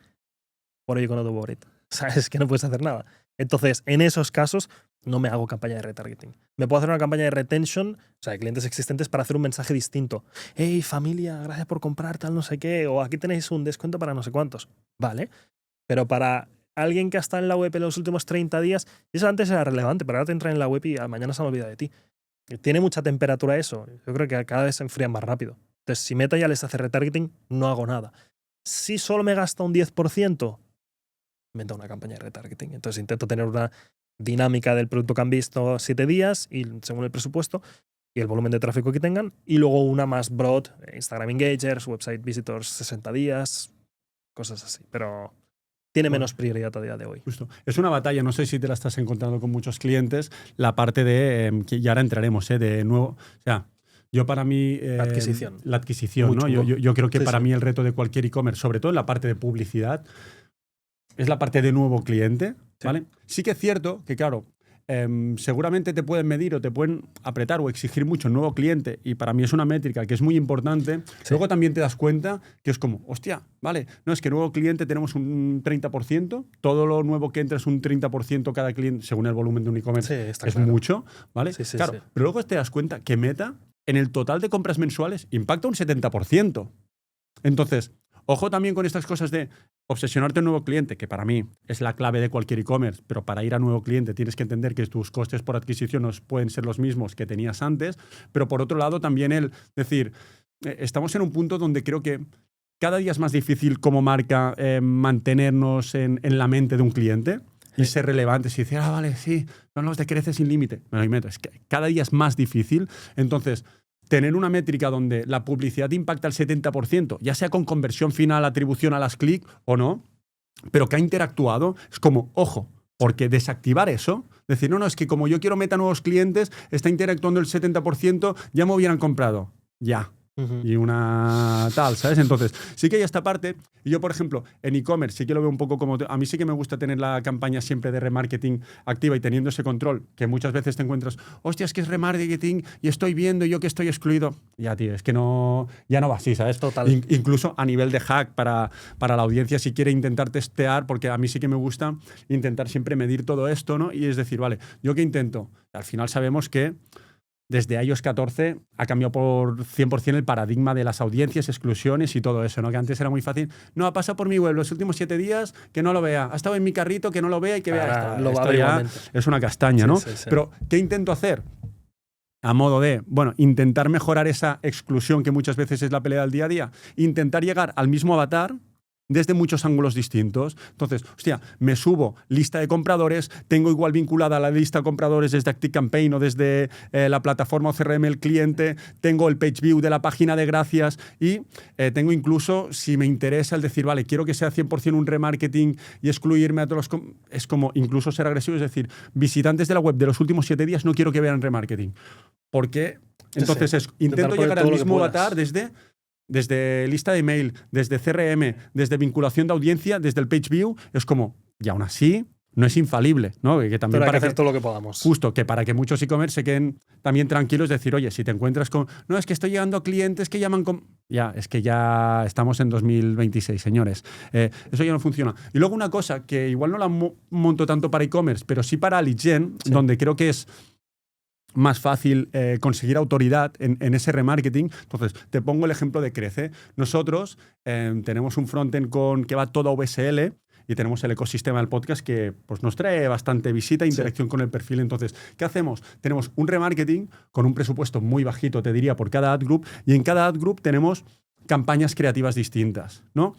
Por ello no do worry. Sabes que no puedes hacer nada. Entonces, en esos casos, no me hago campaña de retargeting. Me puedo hacer una campaña de retention, o sea, de clientes existentes, para hacer un mensaje distinto. Hey, familia, gracias por comprar tal no sé qué, o aquí tenéis un descuento para no sé cuántos. Vale, pero para alguien que ha estado en la web en los últimos 30 días, eso antes era relevante, pero ahora te entra en la web y mañana se han olvidado de ti. Tiene mucha temperatura eso. Yo creo que cada vez se enfría más rápido. Entonces, si Meta ya les hace retargeting, no hago nada. Si solo me gasta un 10%, invento una campaña de retargeting. Entonces intento tener una dinámica del producto que han visto 7 días y según el presupuesto y el volumen de tráfico que tengan, y luego una más broad, Instagram Engagers, Website Visitors 60 días, cosas así. Pero tiene menos prioridad a día de hoy. Justo. Es una batalla, no sé si te la estás encontrando con muchos clientes, la parte de, que ya ahora entraremos, de nuevo, o sea, yo para mí... La adquisición. La adquisición, ¿no? Yo creo que sí, para mí el reto de cualquier e-commerce, sobre todo en la parte de publicidad, es la parte de nuevo cliente, ¿vale? Sí que es cierto que, claro, seguramente te pueden medir o te pueden apretar o exigir mucho el nuevo cliente, y para mí es una métrica que es muy importante. Sí. Luego también te das cuenta que es como, hostia, vale, no, es que nuevo cliente tenemos un 30%, todo lo nuevo que entra es un 30% cada cliente, según el volumen de un e-commerce, es claro. Mucho, ¿vale? Sí, claro, pero luego te das cuenta que Meta, en el total de compras mensuales, impacta un 70%. Entonces, ojo también con estas cosas de obsesionarte en nuevo cliente, que para mí es la clave de cualquier e-commerce, pero para ir a nuevo cliente tienes que entender que tus costes por adquisición no pueden ser los mismos que tenías antes, pero por otro lado también decir, estamos en un punto donde creo que cada día es más difícil como marca mantenernos en la mente de un cliente y ser relevantes y decir, vale, sí, son los de crece sin límite. Es que cada día es más difícil, entonces... Tener una métrica donde la publicidad impacta el 70%, ya sea con conversión final, atribución a las clics o no, pero que ha interactuado, es como, ojo, porque desactivar eso, decir, no, es que como yo quiero Meta nuevos clientes, está interactuando el 70%, ya me hubieran comprado. Ya. Y una tal, ¿sabes? Entonces, sí que hay esta parte. Y yo, por ejemplo, en e-commerce sí que lo veo un poco como... A mí sí que me gusta tener la campaña siempre de remarketing activa y teniendo ese control, que muchas veces te encuentras, hostia, es que es remarketing y estoy viendo y yo que estoy excluido. Ya, tío, es que no, ya no va así, ¿sabes? Total. Incluso a nivel de hack para la audiencia, si quiere intentar testear, porque a mí sí que me gusta intentar siempre medir todo esto, ¿no? Y es decir, vale, ¿yo qué intento? Al final sabemos que desde iOS 14 ha cambiado por 100% el paradigma de las audiencias, exclusiones y todo eso, ¿no? Que antes era muy fácil. No, ha pasado por mi web los últimos 7 días, que no lo vea. Ha estado en mi carrito, que no lo vea y que vea esto. Esto ya es una castaña, ¿no? Sí. Pero, ¿qué intento hacer? A modo de, bueno, intentar mejorar esa exclusión que muchas veces es la pelea del día a día. Intentar llegar al mismo avatar desde muchos ángulos distintos. Entonces, hostia, me subo lista de compradores, tengo igual vinculada a la lista de compradores desde ActiveCampaign o desde la plataforma o CRM el cliente, tengo el page view de la página de gracias y tengo incluso, si me interesa, el decir, vale, quiero que sea 100% un remarketing y excluirme a todos los... Es como incluso ser agresivo, es decir, visitantes de la web de los últimos 7 días no quiero que vean remarketing. Porque entonces intento llegar al mismo avatar desde lista de email, desde CRM, desde vinculación de audiencia, desde el page view, es como, y aún así, no es infalible, ¿no? Que también pero hay que hacer todo lo que podamos. Justo, que para que muchos e-commerce se queden también tranquilos, decir, oye, si te encuentras con... No, es que estoy llegando a clientes que llaman con... Ya, es que ya estamos en 2026, señores. Eso ya no funciona. Y luego una cosa que igual no la monto tanto para e-commerce, pero sí para lead gen, donde creo que es más fácil conseguir autoridad en ese remarketing. Entonces, te pongo el ejemplo de Crece. Nosotros tenemos un frontend que va todo a VSL y tenemos el ecosistema del podcast que pues, nos trae bastante visita e interacción con el perfil. Entonces, ¿qué hacemos? Tenemos un remarketing con un presupuesto muy bajito, te diría, por cada ad group, y en cada ad group tenemos campañas creativas distintas, ¿no?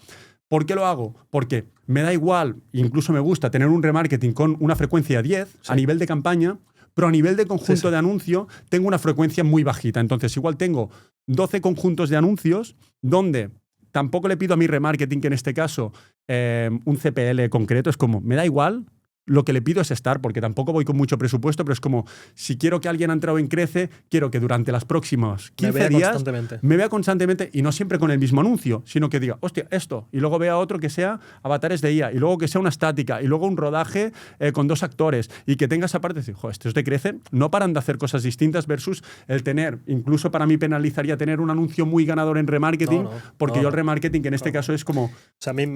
¿Por qué lo hago? Porque me da igual, incluso me gusta tener un remarketing con una frecuencia 10 a nivel de campaña, pero a nivel de conjunto de anuncio tengo una frecuencia muy bajita. Entonces, igual tengo 12 conjuntos de anuncios donde tampoco le pido a mi remarketing, que en este caso un CPL concreto, es como, me da igual lo que le pido es estar, porque tampoco voy con mucho presupuesto, pero es como, si quiero que alguien ha entrado en Crece, quiero que durante los próximos 15 días me vea constantemente, y no siempre con el mismo anuncio, sino que diga, hostia, esto, y luego vea otro que sea avatares de IA, y luego que sea una estática, y luego un rodaje con 2 actores, y que tengas aparte, decir, joder, estos de Crece no paran de hacer cosas distintas versus el tener, incluso para mí penalizaría tener un anuncio muy ganador en remarketing, porque yo el remarketing, que en este caso es como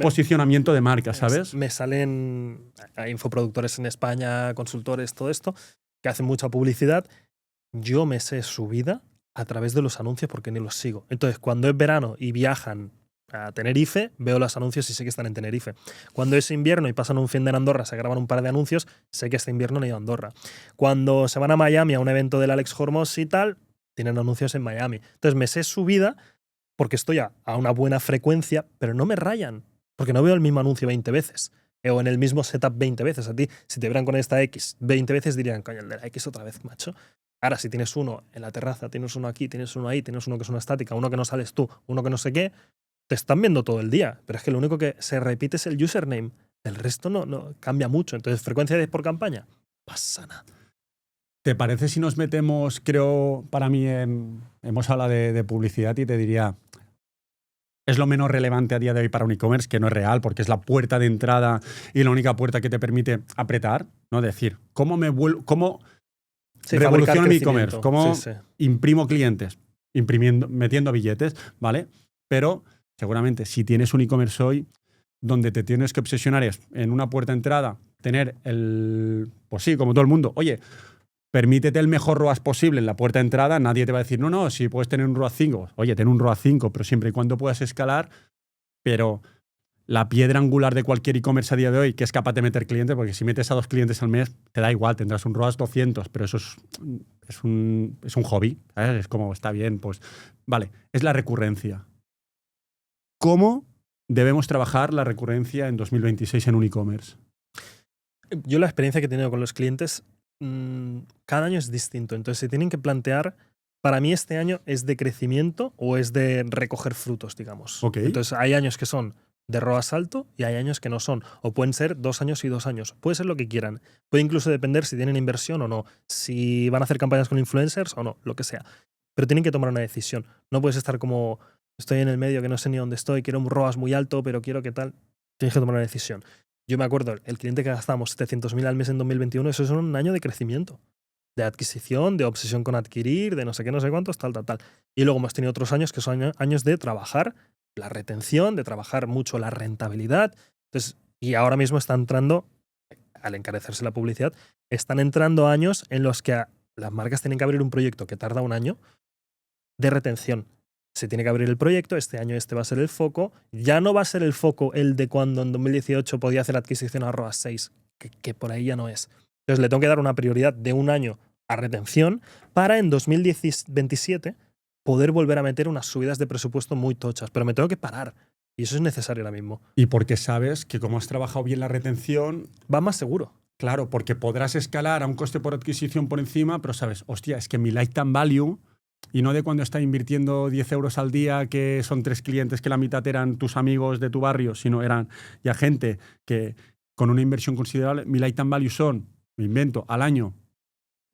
posicionamiento de marca, ¿sabes? Me salen infoproductores en España, consultores, todo esto, que hacen mucha publicidad. Yo me sé su vida a través de los anuncios porque ni los sigo. Entonces, cuando es verano y viajan a Tenerife, veo los anuncios y sé que están en Tenerife. Cuando es invierno y pasan un fin de en Andorra, se graban un par de anuncios, sé que este invierno no he ido a Andorra. Cuando se van a Miami a un evento del Alex Hormozi y tal, tienen anuncios en Miami. Entonces, me sé su vida porque estoy a una buena frecuencia, pero no me rayan, porque no veo el mismo anuncio 20 veces. O en el mismo setup 20 veces. A ti, si te vieran con esta X 20 veces, dirían, coño, el de la X otra vez, macho. Ahora, si tienes uno en la terraza, tienes uno aquí, tienes uno ahí, tienes uno que es una estática, uno que no sales tú, uno que no sé qué, te están viendo todo el día. Pero es que lo único que se repite es el username. El resto no cambia mucho. Entonces, frecuencia 10 por campaña, pasa nada. ¿Te parece si nos metemos, creo, para mí, hemos hablado de publicidad y te diría, es lo menos relevante a día de hoy para un e-commerce, que no es real, porque es la puerta de entrada y la única puerta que te permite apretar, ¿no? Decir, ¿cómo revoluciono mi e-commerce? ¿Cómo imprimo clientes? Metiendo billetes, ¿vale? Pero seguramente si tienes un e-commerce hoy, donde te tienes que obsesionar es en una puerta de entrada, tener pues sí, como todo el mundo, oye, permítete el mejor ROAS posible en la puerta de entrada. Nadie te va a decir, no, si puedes tener un ROAS 5. Oye, ten un ROAS 5, pero siempre y cuando puedas escalar. Pero la piedra angular de cualquier e-commerce a día de hoy, que es capaz de meter clientes, porque si metes a 2 clientes al mes, te da igual, tendrás un ROAS 200, pero eso es un hobby, ¿sabes? Es como, está bien, pues vale, es la recurrencia. ¿Cómo debemos trabajar la recurrencia en 2026 en un e-commerce? Yo la experiencia que he tenido con los clientes, cada año es distinto. Entonces se tienen que plantear, para mí este año es de crecimiento o es de recoger frutos, digamos. Okay. Entonces hay años que son de ROAS alto y hay años que no son. O pueden ser 2 años y 2 años. Puede ser lo que quieran. Puede incluso depender si tienen inversión o no, si van a hacer campañas con influencers o no, lo que sea. Pero tienen que tomar una decisión. No puedes estar como, estoy en el medio que no sé ni dónde estoy, quiero un ROAS muy alto, pero quiero que tal. Tienes que tomar una decisión. Yo me acuerdo, el cliente que gastamos 700.000 al mes en 2021, eso es un año de crecimiento, de adquisición, de obsesión con adquirir, de no sé qué, no sé cuántos, tal. Y luego hemos tenido otros años que son años de trabajar la retención, de trabajar mucho la rentabilidad. Entonces, y ahora mismo está entrando, al encarecerse la publicidad, están entrando años en los que las marcas tienen que abrir un proyecto que tarda un año de retención. Se tiene que abrir el proyecto, este año este va a ser el foco. Ya no va a ser el foco el de cuando en 2018 podía hacer adquisición a ROAS 6, que por ahí ya no es. Entonces le tengo que dar una prioridad de un año a retención para en 2027 poder volver a meter unas subidas de presupuesto muy tochas. Pero me tengo que parar. Y eso es necesario ahora mismo. Y porque sabes que como has trabajado bien la retención, va más seguro. Claro, porque podrás escalar a un coste por adquisición por encima, pero sabes, hostia, es que mi lifetime value, y no de cuando está invirtiendo 10 euros al día, que son 3 clientes que la mitad eran tus amigos de tu barrio, sino eran ya gente que con una inversión considerable, mi lifetime value son, me invento, al año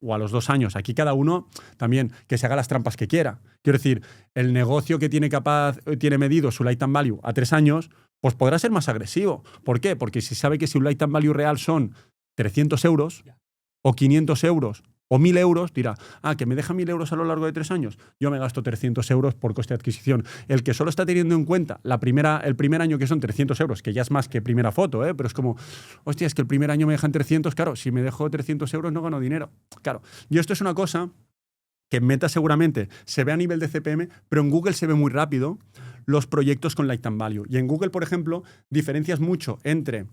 o a los 2 años. Aquí cada uno también que se haga las trampas que quiera. Quiero decir, el negocio que tiene medido su lifetime value a 3 años, pues podrá ser más agresivo. ¿Por qué? Porque si sabe que si un lifetime value real son 300 euros o 500 euros o 1.000 euros, dirá, que me deja 1.000 euros a lo largo de 3 años, yo me gasto 300 euros por coste de adquisición. El que solo está teniendo en cuenta el primer año, que son 300 euros, que ya es más que primera foto, pero es como, hostia, es que el primer año me dejan 300, claro, si me dejo 300 euros no gano dinero. Claro, y esto es una cosa que en Meta seguramente se ve a nivel de CPM, pero en Google se ve muy rápido los proyectos con lifetime value. Y en Google, por ejemplo, diferencias mucho entre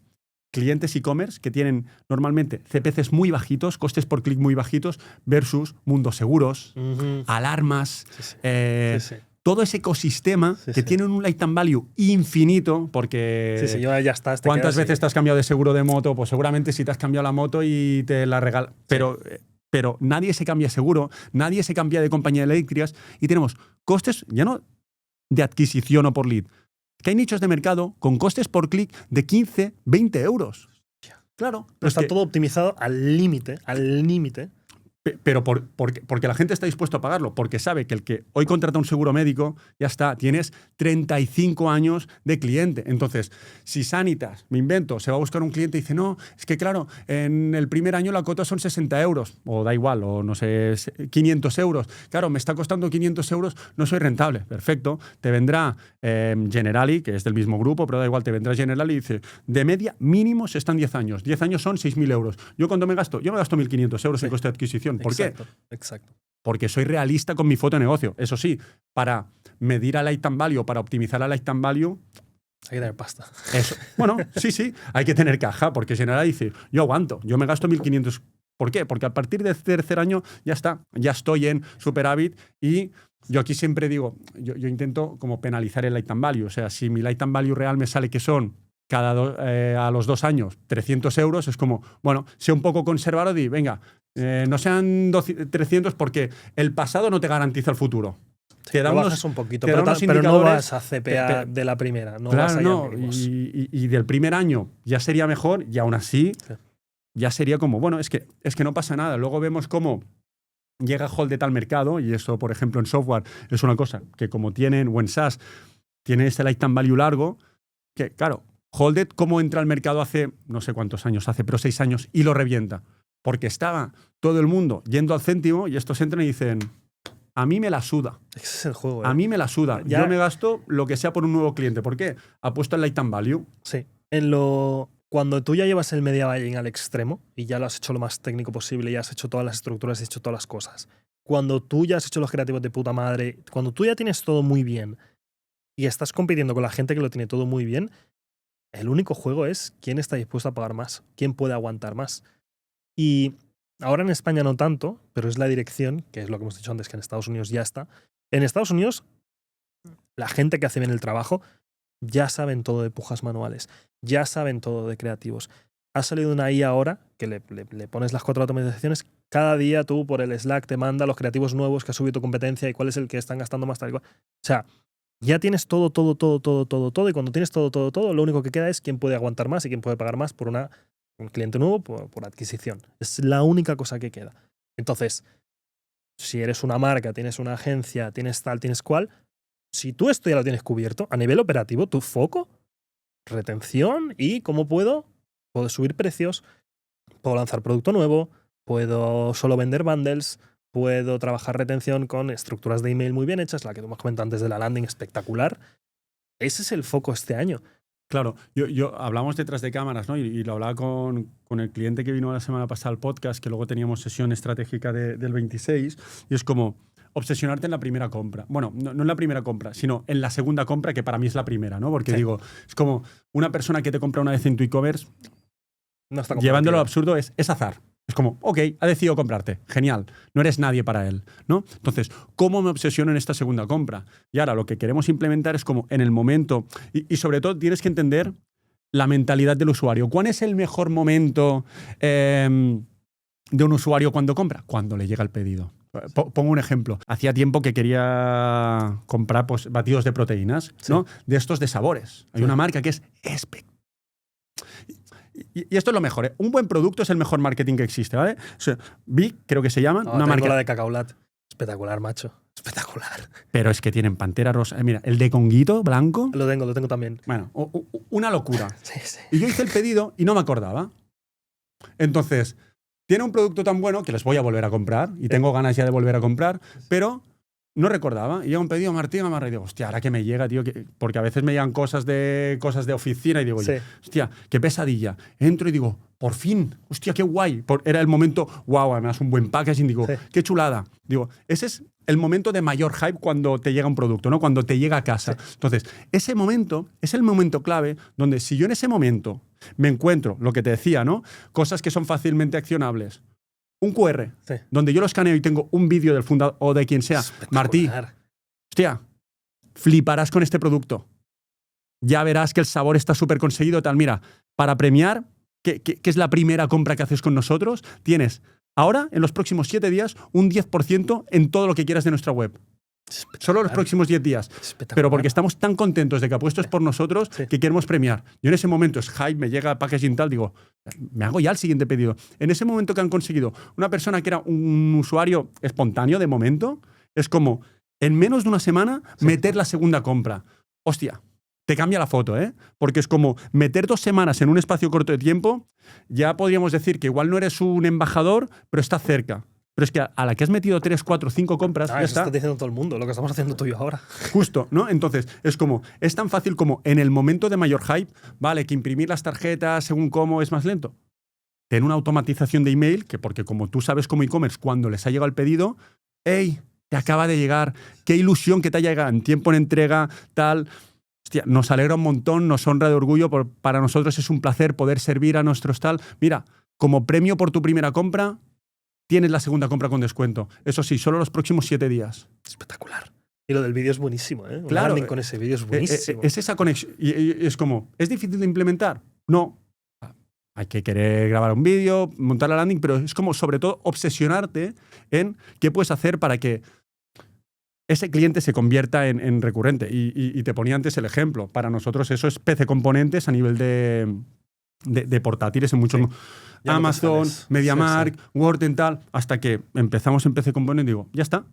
clientes e-commerce que tienen normalmente CPCs muy bajitos, costes por clic muy bajitos, versus mundos seguros, alarmas, todo ese ecosistema que tienen un lifetime value infinito, porque ya está, ¿cuántas veces te has cambiado de seguro de moto? Pues seguramente si te has cambiado la moto y te la regalan. Pero nadie se cambia de seguro, nadie se cambia de compañía de eléctricas y tenemos costes ya no de adquisición o por lead, que hay nichos de mercado con costes por clic de 15, 20 euros. Claro. Pero está todo optimizado al límite, Pero porque la gente está dispuesta a pagarlo, porque sabe que el que hoy contrata un seguro médico, ya está, tienes 35 años de cliente. Entonces, si Sanitas, me invento, se va a buscar un cliente y dice, no, es que claro, en el primer año la cuota son 60 euros, o da igual, o no sé, 500 euros. Claro, me está costando 500 euros, no soy rentable. Perfecto. Te vendrá Generali, que es del mismo grupo, pero da igual, te vendrá Generali y dice, de media mínimo se están 10 años. 10 años son 6.000 euros. Yo me gasto 1.500 euros en coste de adquisición. ¿Por qué? Exacto. Porque soy realista con mi foto de negocio. Eso sí, para medir a Lifetime Value, para optimizar a Lifetime Value, hay que tener pasta. Eso. Bueno, sí, hay que tener caja, porque General dice, yo aguanto, yo me gasto 1.500. ¿Por qué? Porque a partir del tercer año ya está, ya estoy en superávit y yo aquí siempre digo, yo intento como penalizar el Lifetime Value. O sea, si mi Lifetime Value real me sale que son a los 2 años 300 euros, es como, bueno, sé un poco conservador y venga, no sean 300 porque el pasado no te garantiza el futuro. Te da bajas un poquito, pero no vas a CPA de la primera. No claro, vas a no. Y del primer año ya sería mejor y aún así ya sería como, bueno, es que no pasa nada. Luego vemos cómo llega Holded al mercado y eso, por ejemplo, en software es una cosa que como tienen, o en SaaS, tiene ese lifetime value largo, que claro, Holded, ¿cómo entra al mercado hace no sé cuántos años, pero 6 años y lo revienta? Porque estaba todo el mundo yendo al céntimo y estos entran y dicen, a mí me la suda. Ese es el juego. A mí me la suda. Ya. Yo me gasto lo que sea por un nuevo cliente. ¿Por qué? Apuesto en lifetime value. Sí. Cuando tú ya llevas el media buying al extremo y ya lo has hecho lo más técnico posible, ya has hecho todas las estructuras, has hecho todas las cosas. Cuando tú ya has hecho los creativos de puta madre, cuando tú ya tienes todo muy bien y estás compitiendo con la gente que lo tiene todo muy bien, el único juego es quién está dispuesto a pagar más, quién puede aguantar más. Y ahora en España no tanto, pero es la dirección, que es lo que hemos dicho antes, que en Estados Unidos ya está. En Estados Unidos, la gente que hace bien el trabajo ya saben todo de pujas manuales, ya saben todo de creativos. Ha salido una IA ahora, que le pones las 4 automatizaciones, cada día tú por el Slack te manda los creativos nuevos que ha subido tu competencia y cuál es el que están gastando más tal y cual. O sea, ya tienes todo, y cuando tienes todo, lo único que queda es quién puede aguantar más y quién puede pagar más por un cliente nuevo, por adquisición. Es la única cosa que queda. Entonces, si eres una marca, tienes una agencia, tienes tal, tienes cual, si tú esto ya lo tienes cubierto, a nivel operativo, tu foco, retención y cómo puedo subir precios, puedo lanzar producto nuevo, puedo solo vender bundles, puedo trabajar retención con estructuras de email muy bien hechas, la que tú me has comentado antes de la landing, espectacular. Ese es el foco este año. Claro, yo hablamos detrás de cámaras, ¿no? Y lo hablaba con el cliente que vino la semana pasada al podcast, que luego teníamos sesión estratégica del 26, y es como obsesionarte en la primera compra. Bueno, no en la primera compra, sino en la segunda compra, que para mí es la primera, ¿no? Porque digo, es como una persona que te compra una vez en tu e-commerce, no está llevándolo al absurdo, es azar. Es como, ok, ha decidido comprarte, genial, no eres nadie para él, ¿no? Entonces, ¿cómo me obsesiono en esta segunda compra? Y ahora lo que queremos implementar es como en el momento, y sobre todo tienes que entender la mentalidad del usuario. ¿Cuál es el mejor momento de un usuario cuando compra? Cuando le llega el pedido. Pongo un ejemplo. Hacía tiempo que quería comprar pues, batidos de proteínas, ¿no? De estos de sabores. Hay una marca que es espectacular. Y esto es lo mejor, ¿eh? Un buen producto es el mejor marketing que existe, ¿vale? O sea, Vic, creo que se llama. Una marca. La de Cacaolat. Espectacular, macho. Espectacular. Pero es que tienen pantera rosa. Mira, el de Conguito blanco. Lo tengo también. Bueno, una locura. Sí. Y yo hice el pedido y no me acordaba. Entonces, tiene un producto tan bueno que les voy a volver a comprar y tengo ganas ya de volver a comprar, pero no recordaba. Y llega un pedido, Martín Gamarra, y digo, hostia, ahora que me llega, tío, porque a veces me llegan cosas de oficina y digo, hostia, qué pesadilla. Entro y digo, por fin, hostia, qué guay. Era el momento, wow, además un buen packaging, digo, qué chulada. Digo, ese es el momento de mayor hype cuando te llega un producto, ¿no? Cuando te llega a casa. Entonces, ese momento es el momento clave donde si yo en ese momento me encuentro, lo que te decía, ¿no? Cosas que son fácilmente accionables. Un QR, donde yo lo escaneo y tengo un vídeo del fundador o de quien sea. Martí, hostia, fliparás con este producto. Ya verás que el sabor está súper conseguido. Tal, mira, para premiar, que es la primera compra que haces con nosotros, tienes ahora, en los próximos 7 días, un 10% en todo lo que quieras de nuestra web. Solo los próximos 10 días. Pero porque estamos tan contentos de que apuestos por nosotros que queremos premiar. Yo en ese momento es hype, me llega packaging tal, digo, me hago ya el siguiente pedido. En ese momento que han conseguido una persona que era un usuario espontáneo de momento, es como en menos de una semana meter la segunda compra. Hostia, te cambia la foto, ¿eh? Porque es como meter 2 semanas en un espacio corto de tiempo, ya podríamos decir que igual no eres un embajador, pero está cerca. Pero es que a la que has metido 3, 4, 5 compras, ya eso está. está diciendo todo el mundo, lo que estamos haciendo tú y yo ahora. Justo, ¿no? Entonces, es tan fácil como en el momento de mayor hype, vale, que imprimir las tarjetas según cómo es más lento. Ten una automatización de email, porque como tú sabes como e-commerce, cuando les ha llegado el pedido, ¡hey! Te acaba de llegar, qué ilusión que te haya llegado en tiempo en entrega, tal. Hostia, nos alegra un montón, nos honra de orgullo, para nosotros es un placer poder servir a nuestros tal. Mira, como premio por tu primera compra, tienes la segunda compra con descuento. Eso sí, solo los próximos 7 días. Espectacular. Y lo del vídeo es buenísimo, ¿eh? Claro. Con ese vídeo es buenísimo. Es esa conexión. Y es como, ¿es difícil de implementar? No. Hay que querer grabar un vídeo, montar la landing, pero es como, sobre todo, obsesionarte en qué puedes hacer para que ese cliente se convierta en recurrente. Y te ponía antes el ejemplo. Para nosotros eso es PC Componentes a nivel de portátiles en muchos... Amazon, MediaMarkt, Word y tal, hasta que empezamos en PC Component y digo, ya está.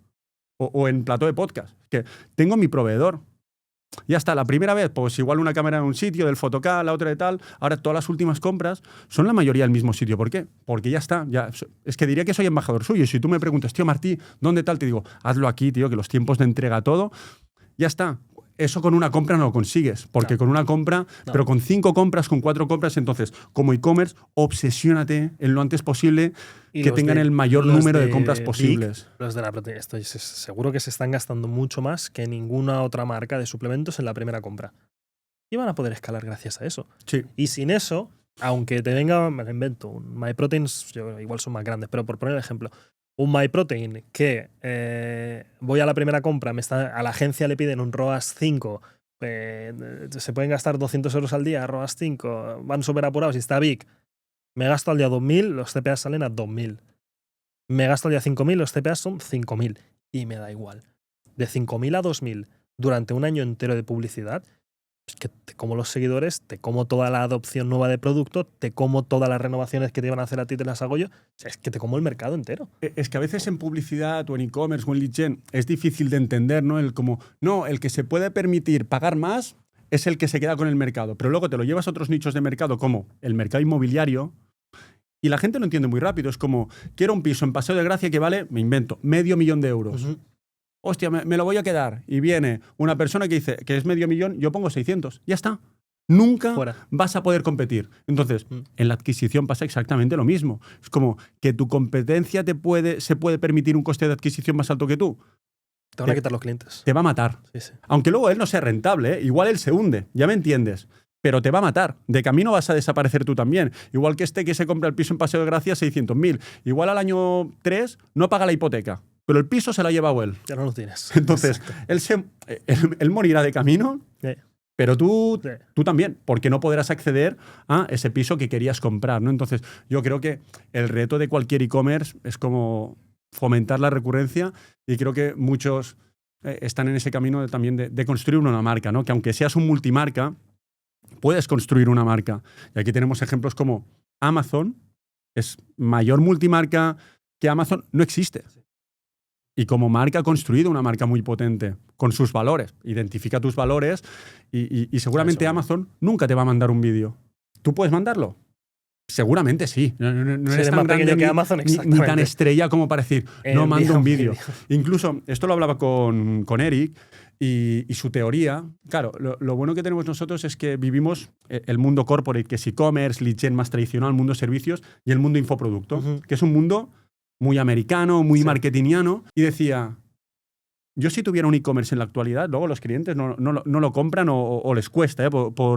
O en plató de podcast, que tengo mi proveedor. Ya está, la primera vez, pues igual una cámara en un sitio, del Photocall, la otra de tal. Ahora todas las últimas compras son la mayoría del mismo sitio. ¿Por qué? Porque ya está. Es que diría que soy embajador suyo. Y si tú me preguntas, tío Martí, ¿dónde tal? Te digo, hazlo aquí, tío, que los tiempos de entrega, todo, ya está. Eso con una compra no lo consigues, porque con una compra, pero con 5 compras, con 4 compras, entonces, como e-commerce, obsesiónate en lo antes posible que tengan el mayor número de compras posibles. Los de la proteína, estoy seguro que se están gastando mucho más que ninguna otra marca de suplementos en la primera compra. Y van a poder escalar gracias a eso. Sí. Y sin eso, aunque te venga, me lo invento, un MyProteins, igual son más grandes, pero por poner el ejemplo, un MyProtein que voy a la primera compra, a la agencia le piden un ROAS 5, se pueden gastar 200 euros al día, ROAS 5, van súper apurados y está big. Me gasto al día 2.000, los CPAs salen a 2.000. Me gasto al día 5.000, los CPAs son 5.000. Y me da igual. De 5.000 a 2.000 durante un año entero de publicidad, es que te como los seguidores, te como toda la adopción nueva de producto, te como todas las renovaciones que te iban a hacer a ti, te las hago yo. O sea, es que te como el mercado entero. Es que a veces en publicidad o en e-commerce o en lead gen es difícil de entender, ¿no? El que se puede permitir pagar más es el que se queda con el mercado. Pero luego te lo llevas a otros nichos de mercado como el mercado inmobiliario y la gente lo entiende muy rápido. Es como, quiero un piso en Paseo de Gracia que vale, me invento, 500.000 euros. Hostia, me lo voy a quedar. Y viene una persona que dice que es 500.000, yo pongo 600. Ya está. Nunca vas a poder competir. Entonces, en la adquisición pasa exactamente lo mismo. Es como que tu competencia se puede permitir un coste de adquisición más alto que tú. Te van a quitar los clientes. Te va a matar. Sí. Aunque luego él no sea rentable, ¿eh? Igual él se hunde, ya me entiendes. Pero te va a matar. De camino vas a desaparecer tú también. Igual que que se compra el piso en Paseo de Gracia 600.000. Igual al año 3 no paga la hipoteca. Pero el piso se lo ha llevado él. Ya no lo tienes. Entonces, él morirá de camino, pero tú también, porque no podrás acceder a ese piso que querías comprar, ¿no? Entonces, yo creo que el reto de cualquier e-commerce es como fomentar la recurrencia y creo que muchos están en ese camino también de construir una marca, ¿no? Que aunque seas un multimarca, puedes construir una marca. Y aquí tenemos ejemplos como Amazon, es mayor multimarca que Amazon, no existe. Y como marca ha construido una marca muy potente, con sus valores. Identifica tus valores y seguramente Amazon nunca te va a mandar un vídeo. ¿Tú puedes mandarlo? Seguramente sí. No eres tan grande que Amazon, ni tan estrella como para decir, no mando un vídeo. Incluso, esto lo hablaba con Eric y su teoría. Claro, lo bueno que tenemos nosotros es que vivimos el mundo corporate, que es e-commerce, lead gen más tradicional, mundo servicios, y el mundo infoproducto, que es un mundo muy americano, muy marketingiano, y decía, yo si tuviera un e-commerce en la actualidad, luego los clientes no lo compran o les cuesta,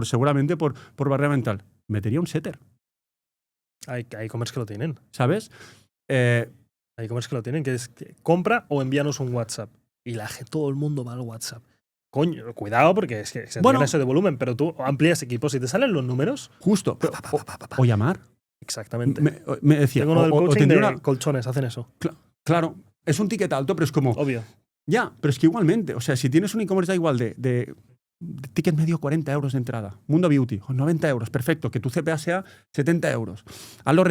seguramente por barrera mental, metería un setter. Hay e-commerce que lo tienen. ¿Sabes? Hay e-commerce que lo tienen, que es que compra o envíanos un WhatsApp. Y todo el mundo va al WhatsApp. Coño, cuidado porque es que se tiene eso de volumen, pero tú amplías equipos y te salen los números. Justo. O llamar. Exactamente. Me decía, tengo uno del coaching de colchones, hacen eso. Claro, es un ticket alto, pero es como... Obvio. Ya, pero es que igualmente, o sea, si tienes un e-commerce da igual de ticket medio 40 euros de entrada, Mundo Beauty, 90 euros, perfecto, que tu CPA sea 70 euros. Hazlo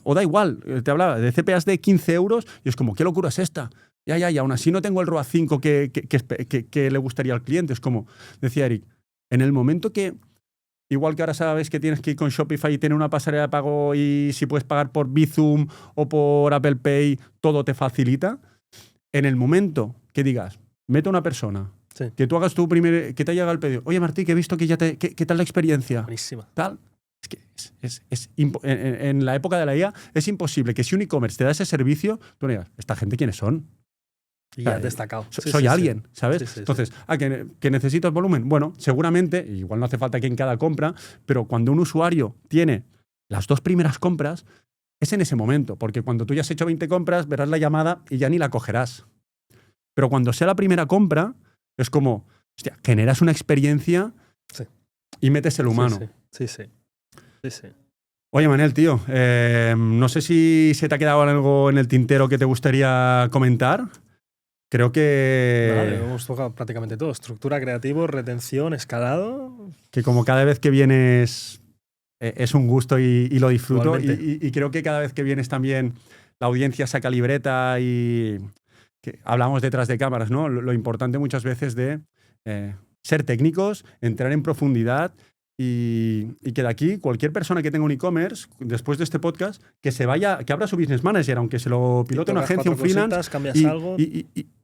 o da igual, te hablaba de CPAs de 15 euros y es como, ¿qué locura es esta? Ya, aún así no tengo el ROAS 5 que le gustaría al cliente. Es como, decía Eric, en el momento que, igual que ahora sabes que tienes que ir con Shopify y tener una pasarela de pago y si puedes pagar por Bizum o por Apple Pay, todo te facilita. En el momento que digas, mete a una persona, Sí. que tú hagas que te haya llegado el pedido. Oye, Martí, que he visto que ya ¿qué tal la experiencia? Buenísima. Tal. Es que en la época de la IA es imposible que si un e-commerce te da ese servicio, tú le digas, ¿esta gente quiénes son? Y ya destacado. Soy alguien, ¿sabes? Sí. Entonces, ¿que necesitas volumen? Bueno, seguramente, igual no hace falta que en cada compra, pero cuando un usuario tiene las 2 primeras compras, es en ese momento, porque cuando tú ya has hecho 20 compras, verás la llamada y ya ni la cogerás. Pero cuando sea la primera compra, es como, hostia, generas una experiencia y metes el humano. Sí. Oye, Manel, tío, no sé si se te ha quedado algo en el tintero que te gustaría comentar. Creo que... Vale, hemos tocado prácticamente todo. Estructura, creativo, retención, escalado. Que como cada vez que vienes es un gusto y lo disfruto. Y creo que cada vez que vienes también la audiencia saca libreta y que hablamos detrás de cámaras, ¿no? Lo importante muchas veces de ser técnicos, entrar en profundidad y que de aquí cualquier persona que tenga un e-commerce, después de este podcast, que se vaya, que abra su business manager, aunque se lo pilote una agencia, un freelance,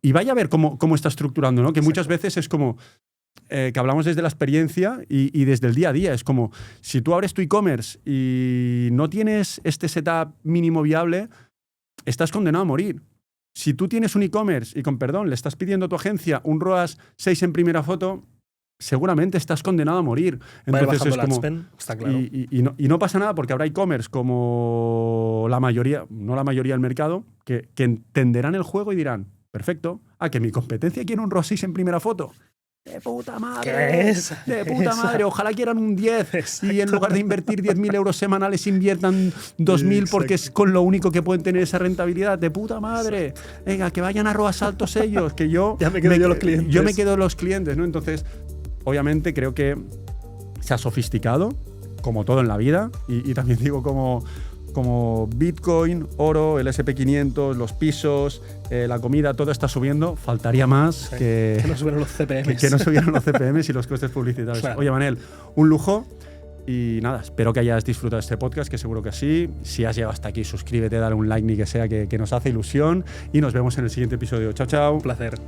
y vaya a ver cómo está estructurando, ¿no? Que muchas veces es como que hablamos desde la experiencia y desde el día a día. Es como, si tú abres tu e-commerce y no tienes este setup mínimo viable, estás condenado a morir. Si tú tienes un e-commerce y con perdón le estás pidiendo a tu agencia un ROAS 6 en primera foto, seguramente estás condenado a morir. Entonces es como, está claro. Y no pasa nada porque habrá e-commerce como la mayoría, no la mayoría del mercado, que entenderán el juego y dirán, perfecto, que mi competencia quiere un ROAS 6 en primera foto. ¡De puta madre! ¿Qué es? ¡De puta madre! Ojalá quieran un 10 Exacto. Y en lugar de invertir 10.000 euros semanales inviertan 2.000 porque es con lo único que pueden tener esa rentabilidad. ¡De puta madre! Exacto. Venga, que vayan a ROAS altos ellos, que yo... ya me quedo yo los clientes. Yo me quedo los clientes, ¿no? Entonces, obviamente creo que se ha sofisticado, como todo en la vida, y también digo como Bitcoin, oro, el SP500, los pisos, la comida, todo está subiendo. Faltaría más que no subieran los CPMs. Que no subieran los CPMs y los costes publicitarios. Claro. Oye, Manel, un lujo. Y nada, espero que hayas disfrutado de este podcast, que seguro que sí. Si has llegado hasta aquí, suscríbete, dale un like, ni que sea, que nos hace ilusión. Y nos vemos en el siguiente episodio. Chao, chao. Un placer.